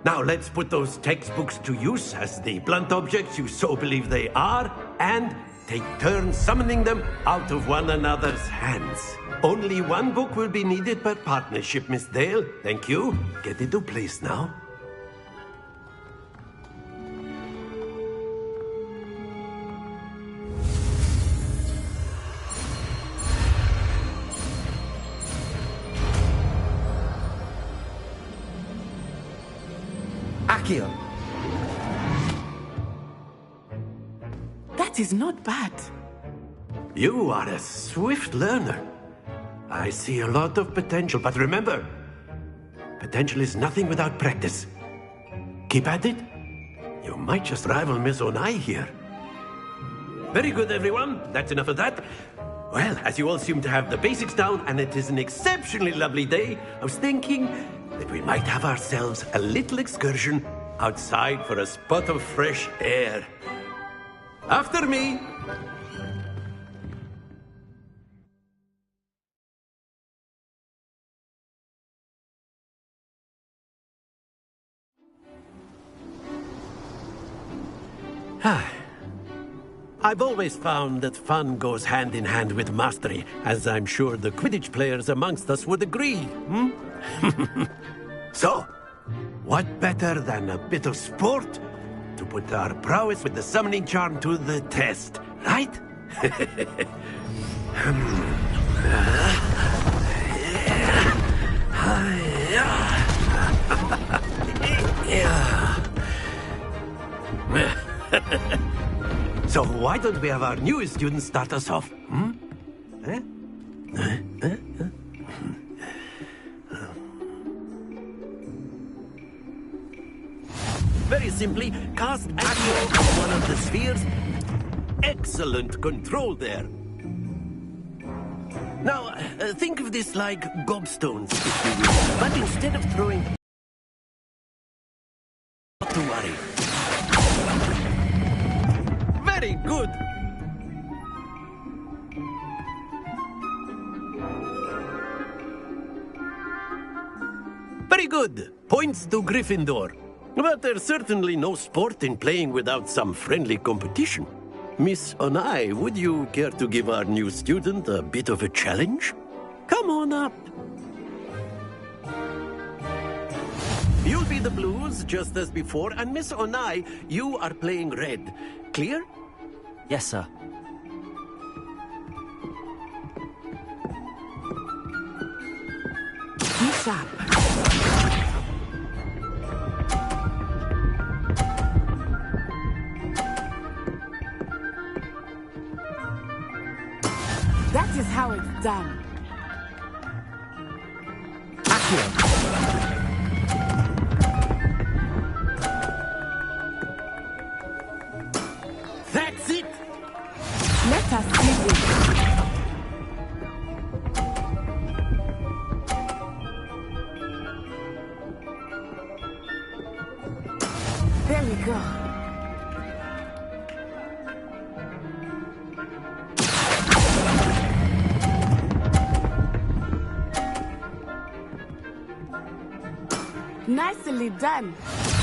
Now let's put those textbooks to use as the blunt objects you so believe they are, and take turns summoning them out of one another's hands. Only one book will be needed per partnership, Miss Dale. Thank you. Get into place now. Accio. That is not bad. You are a swift learner. I see a lot of potential, but remember, potential is nothing without practice. Keep at it, You might just rival Miss Onai here. Very good, everyone. That's enough of that. Well, as you all seem to have the basics down, and it is an exceptionally lovely day, I was thinking that we might have ourselves a little excursion outside for a spot of fresh air. After me. I've always found that fun goes hand in hand with mastery, as I'm sure the Quidditch players amongst us would agree, So, what better than a bit of sport to put our prowess with the summoning charm to the test, right? So why don't we have our newest student start us off? Very simply, cast Accio on one of the spheres. Excellent control there. Now, think of this like gobstones, if you will. But instead of throwing... Not to worry. Very good. Very good. Points to Gryffindor. But there's certainly no sport in playing without some friendly competition. Miss Onai, would you care to give our new student a bit of a challenge? Come on up. You'll be the blues, just as before, and Miss Onai, you are playing red. Clear? Yes, sir. He's up. That is how it's done. That's it! Let us see this. There we go. Nicely done.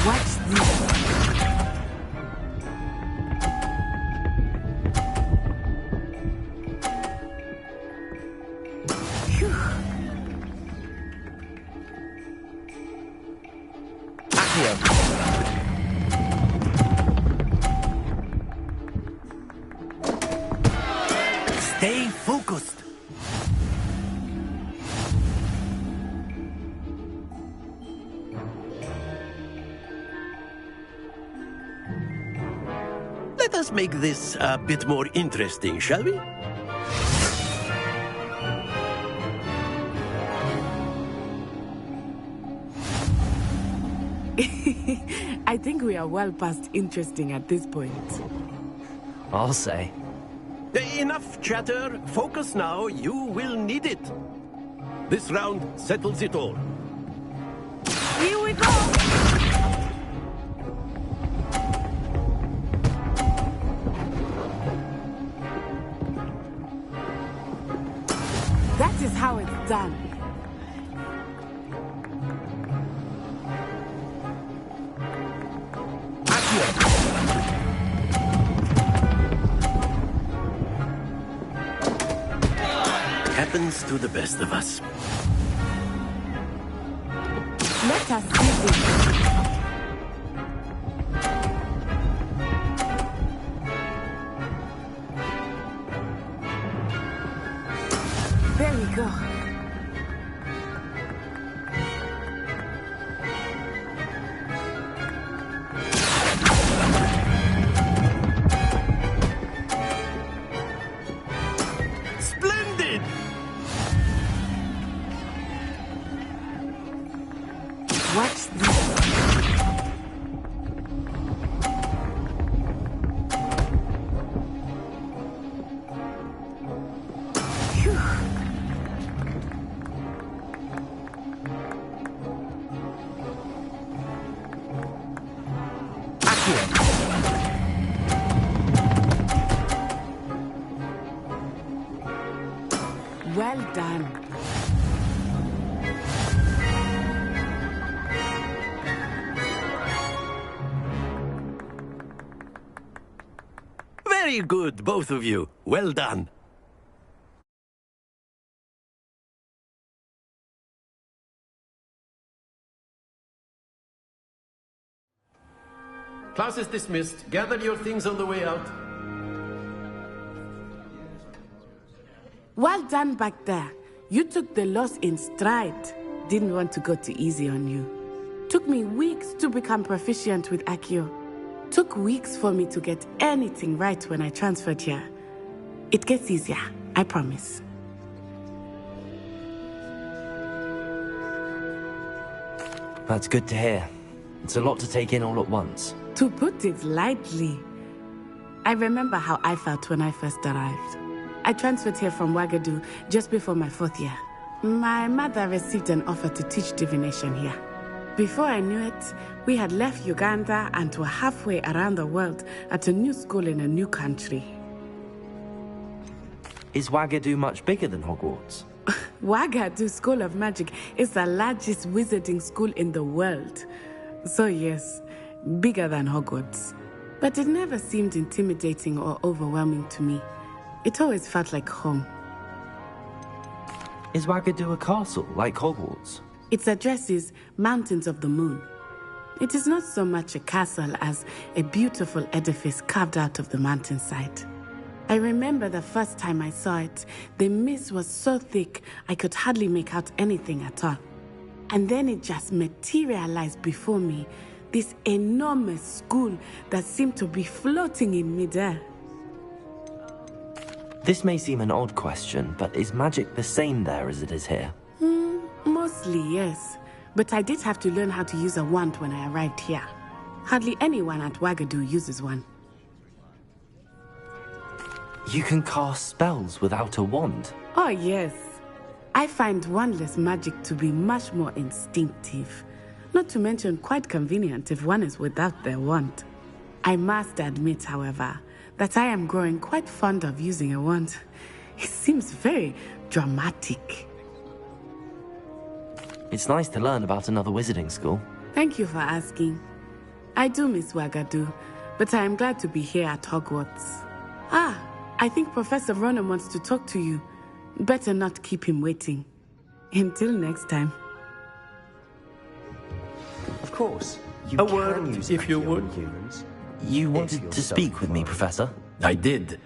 Watch this. Stay focused. Let us make this a bit more interesting, shall we? I think we are well past interesting at this point. I'll say. Enough chatter. Focus now. You will need it. This round settles it all. Here we go! That is how it's done. Happens to the best of us. Let us see this. There we go. Splendid! Watch this. Very good, both of you. Well done. Class is dismissed. Gather your things on the way out. Well done back there. You took the loss in stride. Didn't want to go too easy on you. Took me weeks to become proficient with Accio. Took weeks for me to get anything right when I transferred here. It gets easier, I promise. That's good to hear. It's a lot to take in all at once. To put it lightly, I remember how I felt when I first arrived. I transferred here from Wagadu just before my 4th year. My mother received an offer to teach divination here. Before I knew it, we had left Uganda and were halfway around the world at a new school in a new country. Is Wagadu much bigger than Hogwarts? Wagadu School of Magic is the largest wizarding school in the world. So yes, bigger than Hogwarts. But it never seemed intimidating or overwhelming to me. It always felt like home. Is Wagadu a castle, like Hogwarts? Its address is Mountains of the Moon. It is not so much a castle as a beautiful edifice carved out of the mountainside. I remember the first time I saw it, the mist was so thick I could hardly make out anything at all. And then it just materialized before me, this enormous school that seemed to be floating in midair. This may seem an odd question, but is magic the same there as it is here? Mostly, yes. But I did have to learn how to use a wand when I arrived here. Hardly anyone at Wagadu uses one. You can cast spells without a wand? Oh, yes. I find wandless magic to be much more instinctive. Not to mention quite convenient if one is without their wand. I must admit, however, that I am growing quite fond of using a wand. It seems very dramatic. It's nice to learn about another wizarding school. Thank you for asking. I do miss Wagadu, but I am glad to be here at Hogwarts. I think Professor Ronan wants to talk to you. Better not keep him waiting. Until next time. Of course. A word, if you would. You wanted to speak with me, Professor? I did.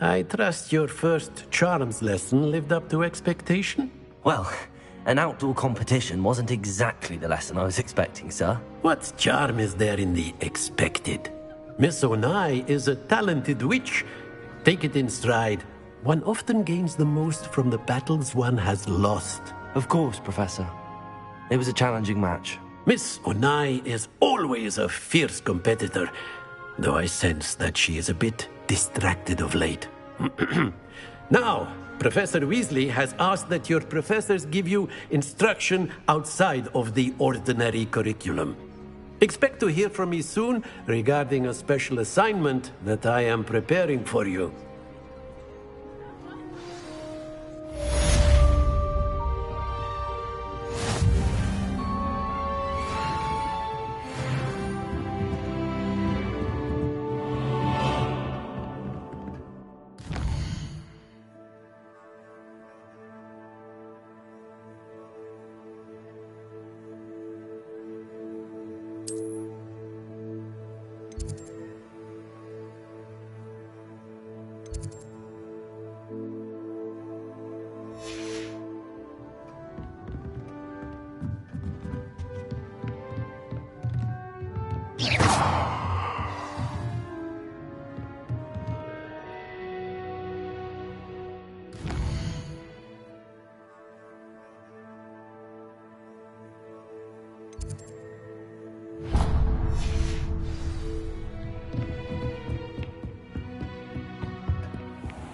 I trust your first charms lesson lived up to expectation? Well, an outdoor competition wasn't exactly the lesson I was expecting, sir. What charm is there in the expected? Miss Onai is a talented witch. Take it in stride. One often gains the most from the battles one has lost. Of course, Professor. It was a challenging match. Miss Onai is always a fierce competitor, though I sense that she is a bit distracted of late. Now, Professor Weasley has asked that your professors give you instruction outside of the ordinary curriculum. Expect to hear from me soon regarding a special assignment that I am preparing for you.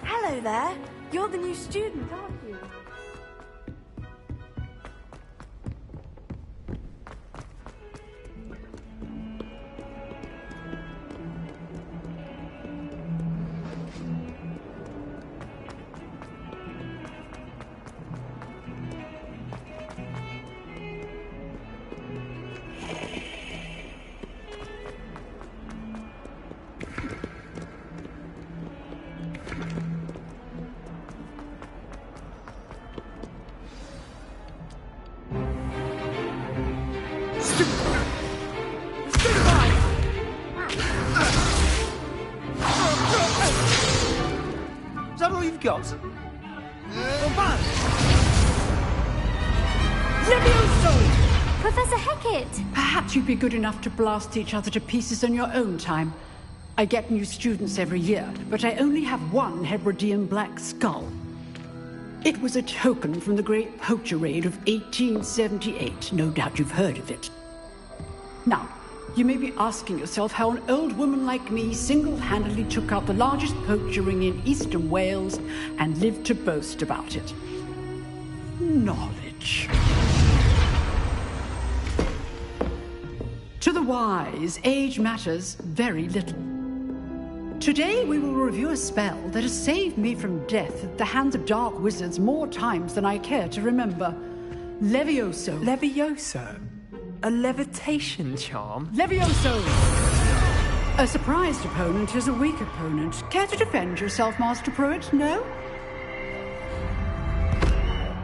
Hello there. You're the new student, aren't you? Is that all you've got? Levioso! Professor Hecat! Perhaps you'd be good enough to blast each other to pieces on your own time. I get new students every year, but I only have one Hebridean black skull. It was a token from the Great Poacher Raid of 1878. No doubt you've heard of it. Now, you may be asking yourself how an old woman like me single-handedly took out the largest poacher ring in eastern Wales and lived to boast about it. Knowledge. To the wise, age matters very little. Today we will review a spell that has saved me from death at the hands of dark wizards more times than I care to remember. Levioso. Levioso? A levitation charm? Levioso! A surprised opponent is a weak opponent. Care to defend yourself, Master Pruitt? No?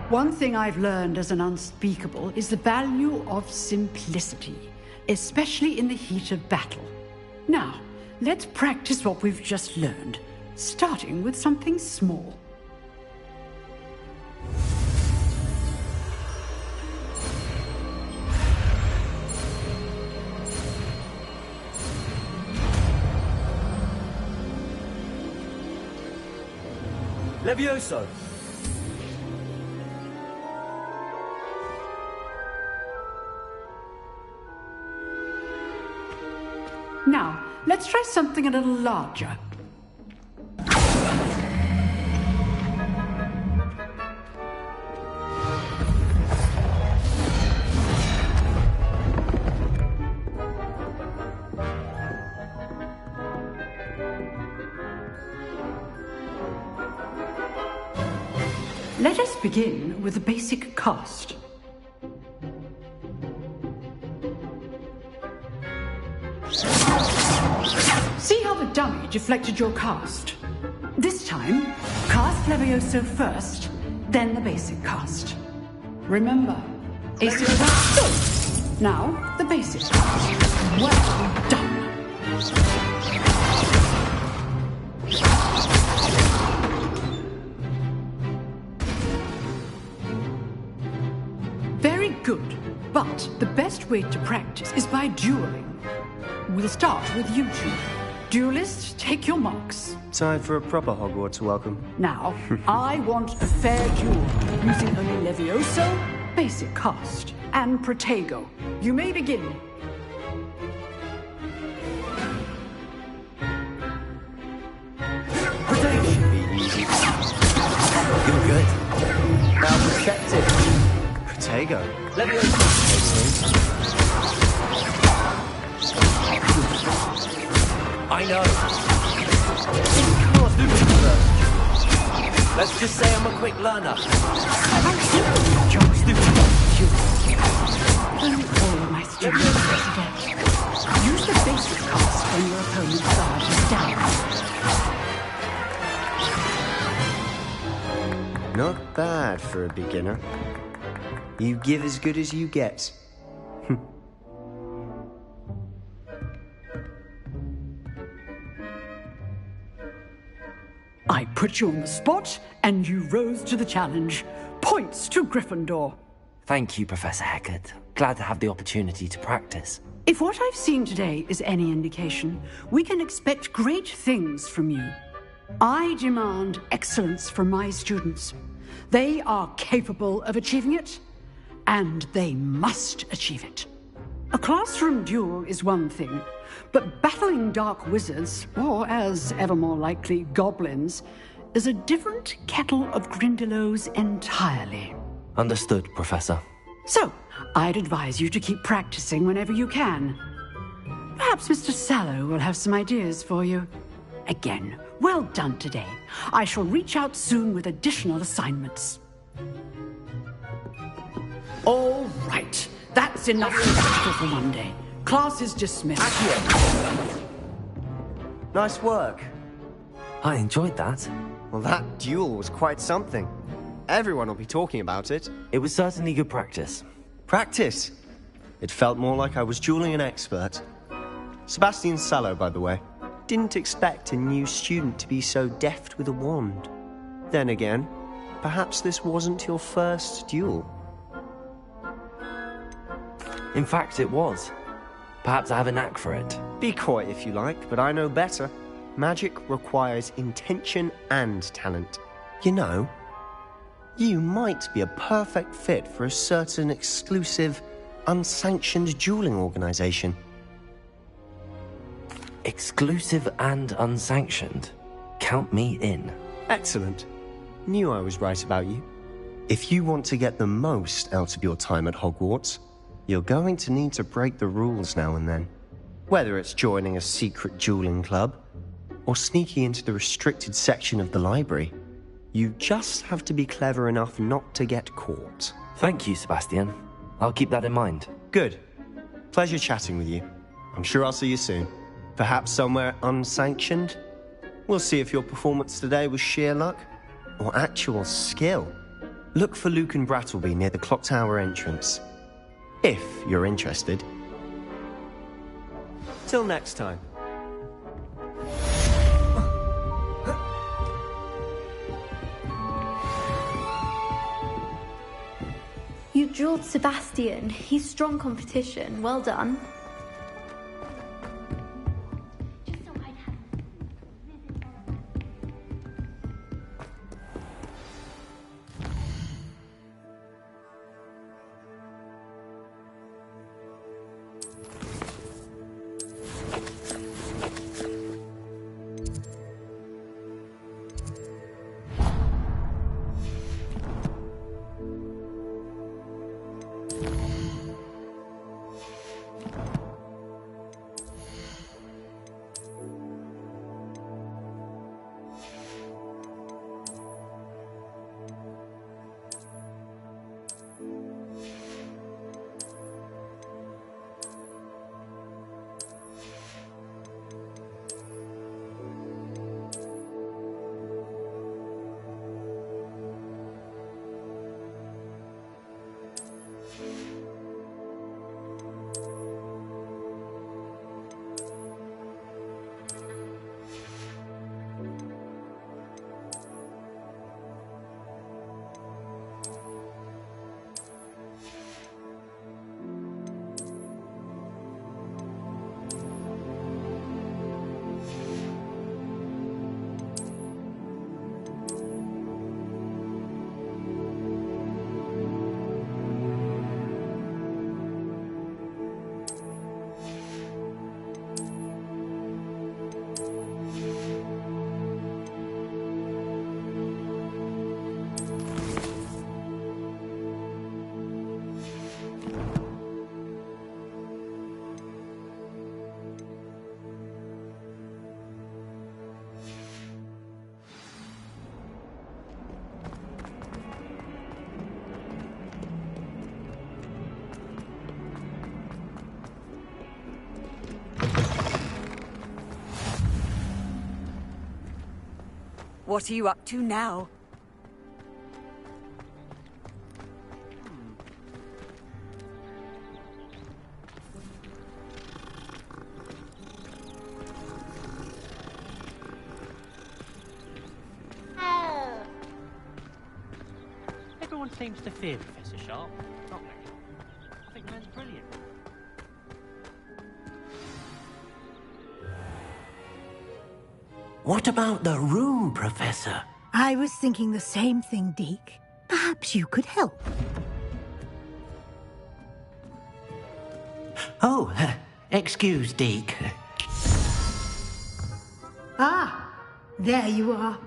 One thing I've learned as an unspeakable is the value of simplicity, especially in the heat of battle. Now, let's practice what we've just learned, starting with something small. Levioso! Now, let's try something a little larger. Let us begin with the basic cast. See how the dummy deflected your cast? This time, cast Levioso first, then the basic cast. Remember, AC cast. Now, the basic cast. Well done. Very good, but the best way to practice is by dueling. We'll start with you two. Duelists, take your marks. Time for a proper Hogwarts welcome. Now, I want a fair duel, using only Levioso, basic cast, and Protego. You may begin. Protego should be easy. You're good. Now protected. Protego. Levioso. I know. Let's just say I'm a quick learner. All my students today. Use the basic cast when your opponent's guard is down. Not bad for a beginner. You give as good as you get. I put you on the spot, and you rose to the challenge. Points to Gryffindor. Thank you, Professor Hecat. Glad to have the opportunity to practice. If what I've seen today is any indication, we can expect great things from you. I demand excellence from my students. They are capable of achieving it, and they must achieve it. A classroom duel is one thing, but battling dark wizards, or as ever more likely, goblins, is a different kettle of Grindylows entirely. Understood, Professor. So, I'd advise you to keep practicing whenever you can. Perhaps Mr. Sallow will have some ideas for you. Again, well done today. I shall reach out soon with additional assignments. All right. That's enough spectacle for one day. Class is dismissed. Nice work. I enjoyed that. Well, that duel was quite something. Everyone will be talking about it. It was certainly good practice. Practice? It felt more like I was dueling an expert. Sebastian Sallow, by the way. Didn't expect a new student to be so deft with a wand. Then again, perhaps this wasn't your first duel. In fact, it was. Perhaps I have a knack for it. Be coy if you like, but I know better. Magic requires intention and talent. You know, you might be a perfect fit for a certain exclusive, unsanctioned dueling organization. Exclusive and unsanctioned? Count me in. Excellent. Knew I was right about you. If you want to get the most out of your time at Hogwarts, you're going to need to break the rules now and then. Whether it's joining a secret dueling club, or sneaking into the restricted section of the library, you just have to be clever enough not to get caught. Thank you, Sebastian. I'll keep that in mind. Good. Pleasure chatting with you. I'm sure I'll see you soon. Perhaps somewhere unsanctioned? We'll see if your performance today was sheer luck or actual skill. Look for Luke and Brattleby near the clock tower entrance. If you're interested. Till next time. You dueled Sebastian. He's strong competition. Well done. What are you up to now? Everyone seems to fear Professor Sharp. Not me. I think the man's brilliant. What about the room, Professor? I was thinking the same thing, Deke. Perhaps you could help. Oh, excuse, Deke. Ah, there you are.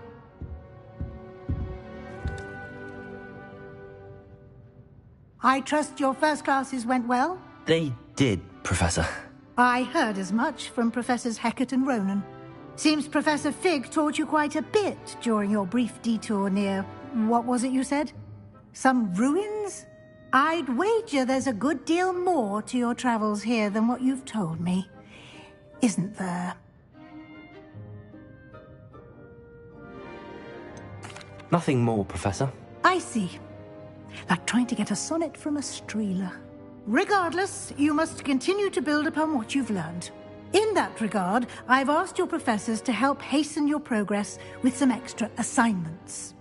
I trust your first classes went well? They did, Professor. I heard as much from Professors Hecat and Ronan. Seems Professor Fig taught you quite a bit during your brief detour near... what was it you said? Some ruins? I'd wager there's a good deal more to your travels here than what you've told me. Isn't there? Nothing more, Professor. I see. Like trying to get a sonnet from a streeler. Regardless, you must continue to build upon what you've learned. In that regard, I've asked your professors to help hasten your progress with some extra assignments.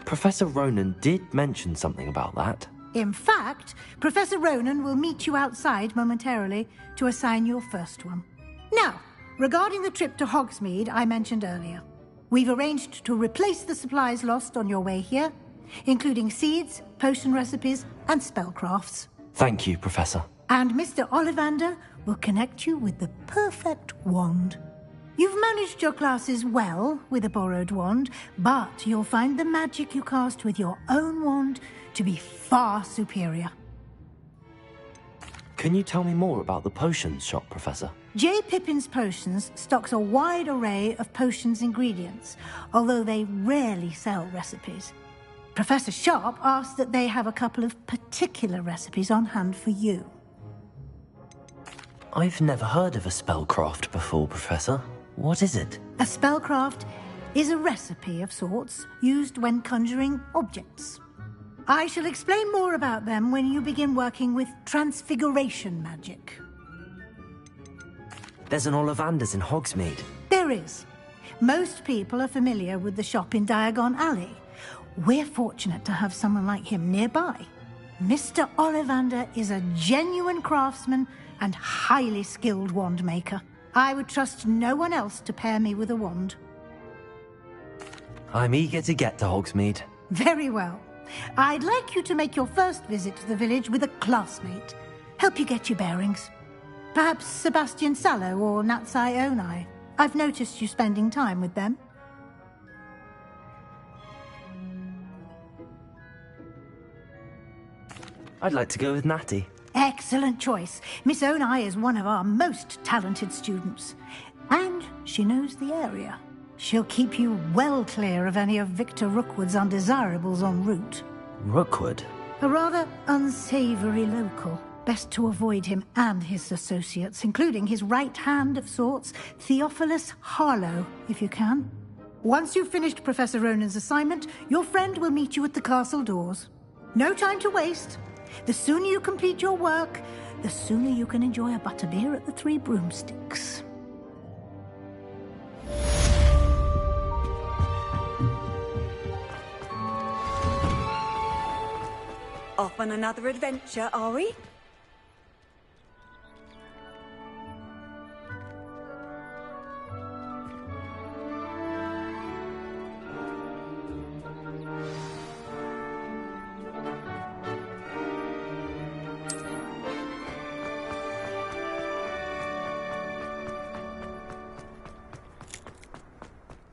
Professor Ronan did mention something about that. In fact, Professor Ronan will meet you outside momentarily to assign your first one. Now, regarding the trip to Hogsmeade I mentioned earlier, we've arranged to replace the supplies lost on your way here, including seeds, potion recipes, and spellcrafts. Thank you, Professor. And Mr. Ollivander will connect you with the perfect wand. You've managed your classes well with a borrowed wand, but you'll find the magic you cast with your own wand to be far superior. Can you tell me more about the potions shop, Professor? J. Pippin's Potions stocks a wide array of potions ingredients, although they rarely sell recipes. Professor Sharp asked that they have a couple of particular recipes on hand for you. I've never heard of a spellcraft before, Professor. What is it? A spellcraft is a recipe of sorts used when conjuring objects. I shall explain more about them when you begin working with transfiguration magic. There's an Ollivander's in Hogsmeade. There is. Most people are familiar with the shop in Diagon Alley. We're fortunate to have someone like him nearby. Mr. Ollivander is a genuine craftsman and highly skilled wand maker. I would trust no one else to pair me with a wand. I'm eager to get to Hogsmeade. Very well. I'd like you to make your first visit to the village with a classmate. Help you get your bearings. Perhaps Sebastian Sallow or Natsai Onai. I've noticed you spending time with them. I'd like to go with Natty. Excellent choice. Miss Onai is one of our most talented students. And she knows the area. She'll keep you well clear of any of Victor Rookwood's undesirables en route. Rookwood? A rather unsavory local. Best to avoid him and his associates, including his right hand of sorts, Theophilus Harlow, if you can. Once you've finished Professor Ronan's assignment, your friend will meet you at the castle doors. No time to waste. The sooner you complete your work, the sooner you can enjoy a butterbeer at the Three Broomsticks. Off on another adventure, are we?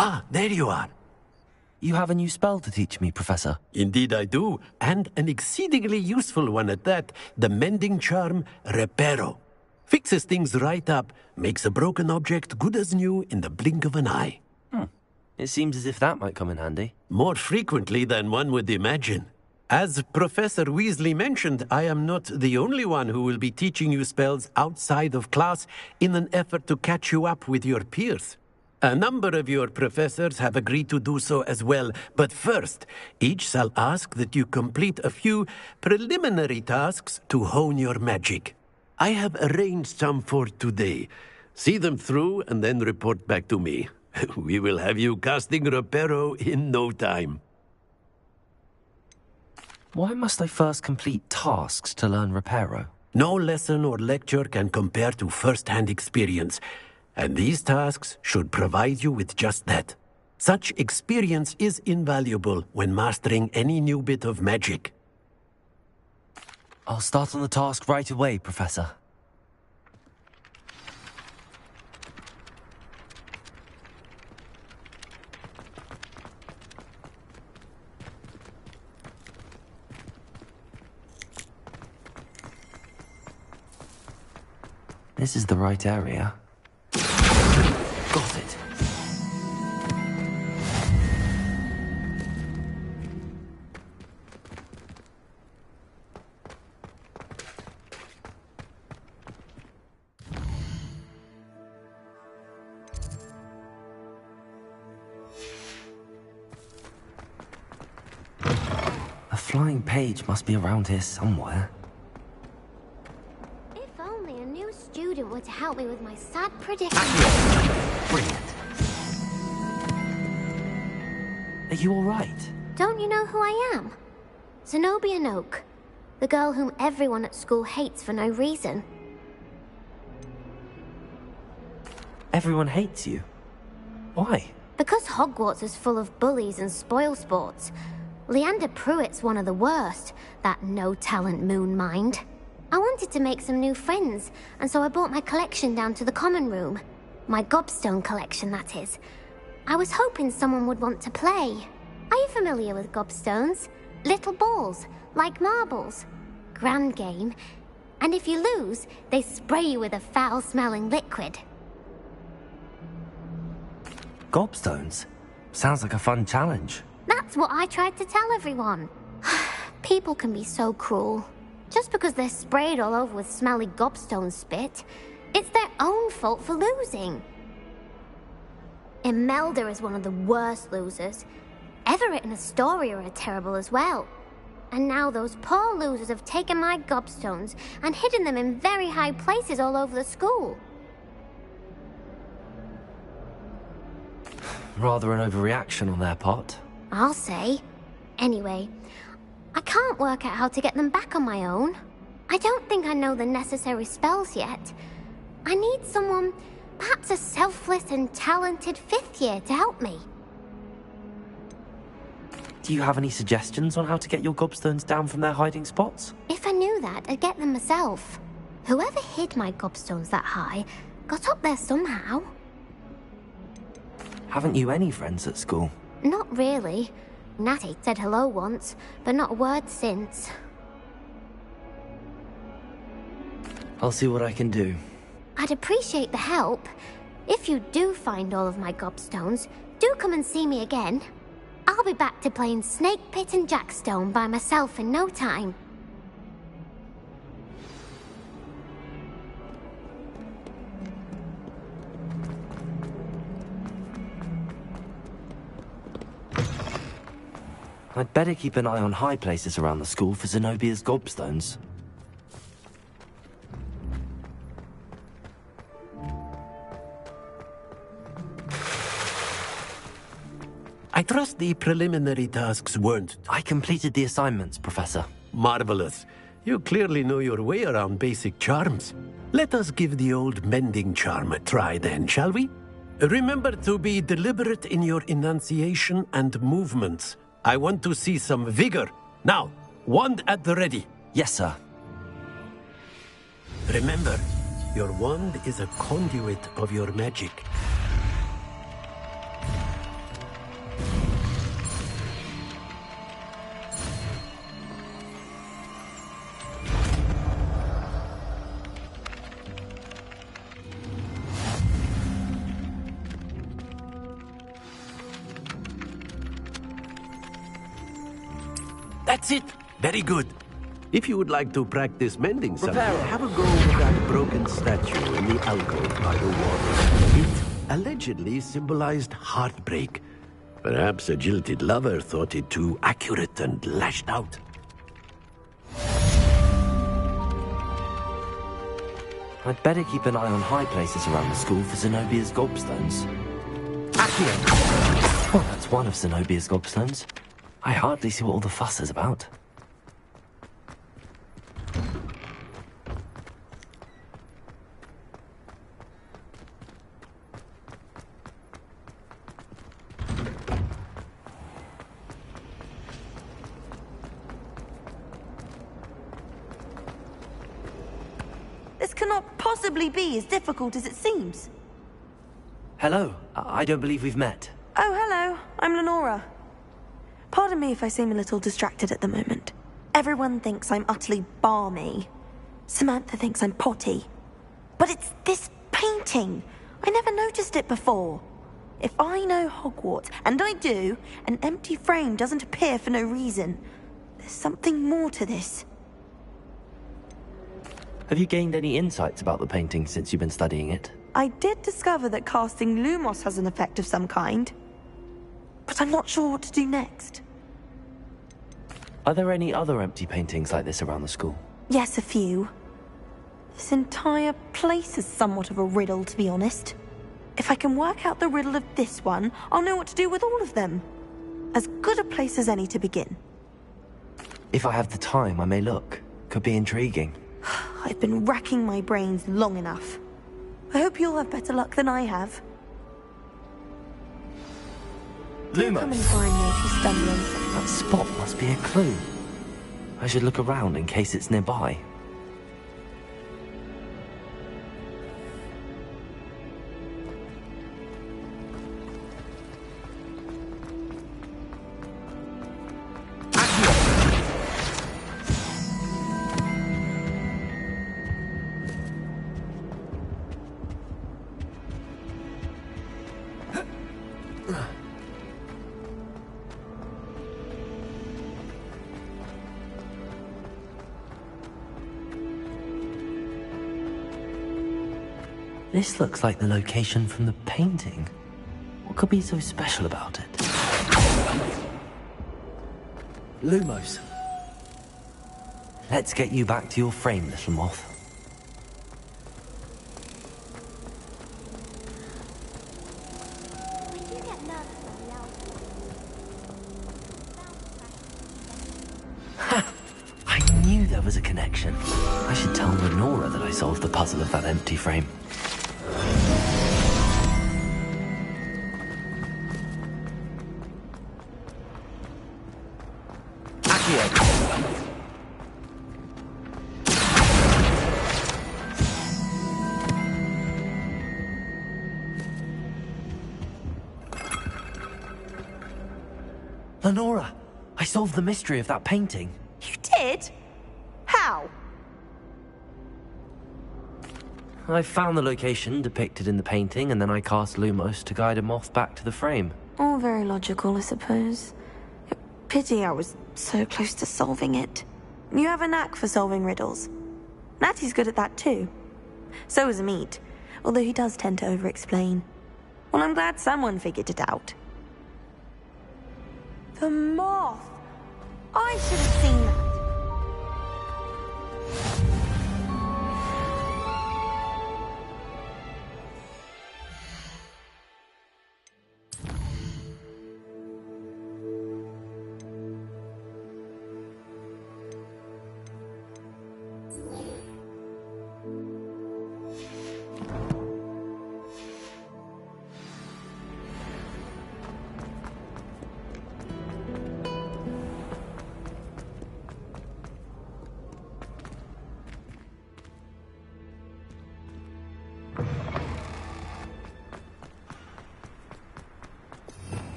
Ah, there you are. You have a new spell to teach me, Professor. Indeed I do, and an exceedingly useful one at that, the mending charm Reparo. Fixes things right up, makes a broken object good as new in the blink of an eye. It seems as if that might come in handy. More frequently than one would imagine. As Professor Weasley mentioned, I am not the only one who will be teaching you spells outside of class in an effort to catch you up with your peers. A number of your professors have agreed to do so as well, but first, each shall ask that you complete a few preliminary tasks to hone your magic. I have arranged some for today. See them through and then report back to me. We will have you casting Reparo in no time. Why must I first complete tasks to learn Reparo? No lesson or lecture can compare to first-hand experience. And these tasks should provide you with just that. Such experience is invaluable when mastering any new bit of magic. I'll start on the task right away, Professor. This is the right area. Got it. flying page must be around here somewhere. If only a new student were to help me with my sad prediction. Brilliant. Are you alright? Don't you know who I am? Zenobia Noak, the girl whom everyone at school hates for no reason. Everyone hates you. Why? Because Hogwarts is full of bullies and spoilsports. Leander Pruitt's one of the worst, that no-talent moon mind. I wanted to make some new friends, and so I brought my collection down to the common room. My gobstone collection, that is. I was hoping someone would want to play. Are you familiar with gobstones? Little balls, like marbles. Grand game. And if you lose, they spray you with a foul-smelling liquid. Gobstones? Sounds like a fun challenge. That's what I tried to tell everyone. People can be so cruel. Just because they're sprayed all over with smelly gobstone spit, it's their own fault for losing. Imelda is one of the worst losers. Everett and Astoria are terrible as well. And now those poor losers have taken my gobstones and hidden them in very high places all over the school. Rather an overreaction on their part. I'll say. Anyway, I can't work out how to get them back on my own. I don't think I know the necessary spells yet. I need someone, perhaps a selfless and talented fifth year to help me. Do you have any suggestions on how to get your gobstones down from their hiding spots? If I knew that, I'd get them myself. Whoever hid my gobstones that high got up there somehow. Haven't you any friends at school? Not really. Natty said hello once, but not a word since. I'll see what I can do. I'd appreciate the help. If you do find all of my gobstones, do come and see me again. I'll be back to playing Snake Pit and Jackstone by myself in no time. I'd better keep an eye on high places around the school for Zenobia's gobstones. I trust the preliminary tasks weren't... I completed the assignments, Professor. Marvelous. You clearly know your way around basic charms. Let us give the old mending charm a try then, shall we? Remember to be deliberate in your enunciation and movements. I want to see some vigor. Now, wand at the ready. Yes, sir. Remember, your wand is a conduit of your magic. That's it! Very good. If you would like to practice mending something, have a go with that broken statue in the alcove by the wall. It allegedly symbolized heartbreak. Perhaps a jilted lover thought it too accurate and lashed out. I'd better keep an eye on high places around the school for Zenobia's gobstones. Accio! Oh, that's one of Zenobia's gobstones. I hardly see what all the fuss is about. This cannot possibly be as difficult as it seems. Hello. I don't believe we've met. Oh, hello. I'm Lenora. Pardon me if I seem a little distracted at the moment. Everyone thinks I'm utterly balmy. Samantha thinks I'm potty. But it's this painting. I never noticed it before. If I know Hogwarts, and I do, an empty frame doesn't appear for no reason. There's something more to this. Have you gained any insights about the painting since you've been studying it? I did discover that casting Lumos has an effect of some kind. But I'm not sure what to do next. Are there any other empty paintings like this around the school? Yes, a few. This entire place is somewhat of a riddle, to be honest. If I can work out the riddle of this one, I'll know what to do with all of them. As good a place as any to begin. If I have the time, I may look. Could be intriguing. I've been racking my brains long enough. I hope you'll have better luck than I have. Do come and find me if you stumble on something. That spot must be a clue. I should look around in case it's nearby. This looks like the location from the painting. What could be so special about it? Lumos. Let's get you back to your frame, little moth. I knew there was a connection. I should tell Lenora that I solved the puzzle of that empty frame. Lenora, I solved the mystery of that painting. You did? How? I found the location depicted in the painting, and then I cast Lumos to guide a moth back to the frame. All very logical, I suppose. Pity I was so close to solving it. You have a knack for solving riddles. Natty's good at that too. So is Amit, although he does tend to over-explain. Well, I'm glad someone figured it out. The moth! I should have seen that.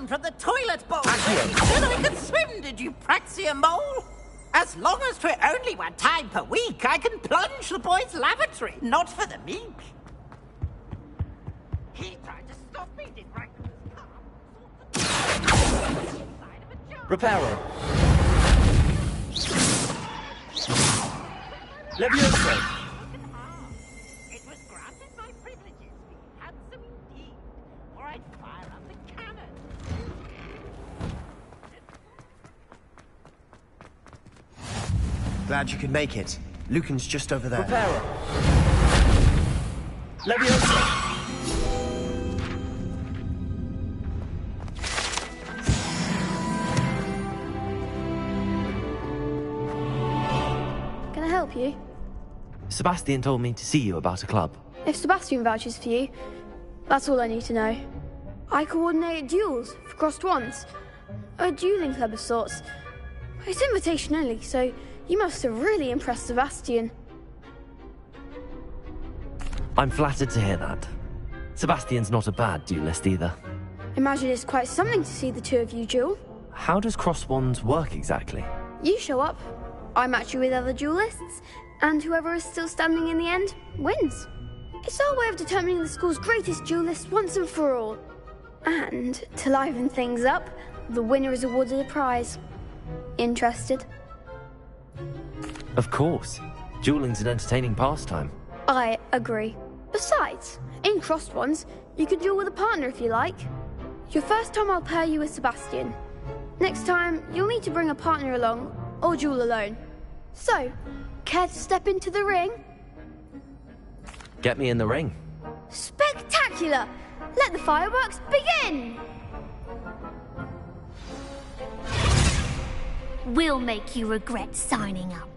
From the toilet bowl. You said I could swim, did you, Praxia Mole? As long as 'twere only 1 time per week, I can plunge the boy's lavatory, not for the meek. He tried to stop me, did Reparo. Levioso. It was granted my privileges be handsome indeed, or I'd fire up the cannon. Glad you could make it. Lucan's just over there. Reparo. Levioso. Can I help you? Sebastian told me to see you about a club. If Sebastian vouches for you, that's all I need to know. I coordinate duels for crossed wands. A dueling club of sorts. It's invitation only, so you must have really impressed Sebastian. I'm flattered to hear that. Sebastian's not a bad duelist either. Imagine it's quite something to see the two of you duel. How does cross wands work exactly? You show up, I match you with other duelists, and whoever is still standing in the end wins. It's our way of determining the school's greatest duelist once and for all. And to liven things up, the winner is awarded a prize. Interested? Of course. Dueling's an entertaining pastime. I agree. Besides, in crossed ones, you could duel with a partner if you like. Your first time I'll pair you with Sebastian. Next time, you'll need to bring a partner along, or duel alone. So, care to step into the ring? Get me in the ring. Spectacular! Let the fireworks begin! We'll make you regret signing up.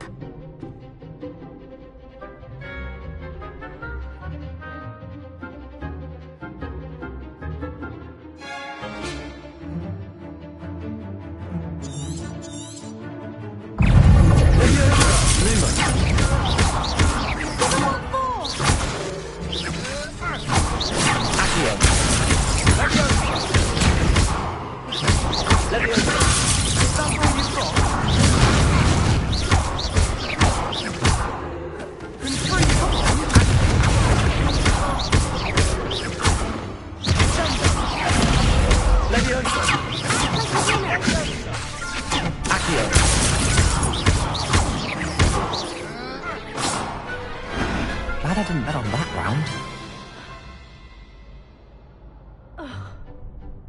Glad I didn't bet on that round.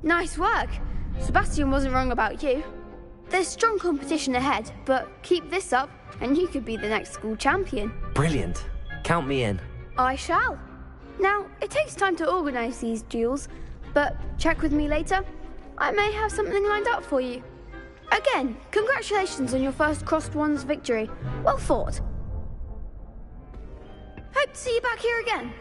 Nice work. Sebastian wasn't wrong about you. There's strong competition ahead, but keep this up and you could be the next school champion. Brilliant. Count me in. I shall. Now, it takes time to organise these duels, but check with me later. I may have something lined up for you. Again, congratulations on your first Crossed Wands victory. Well fought. Hope to see you back here again.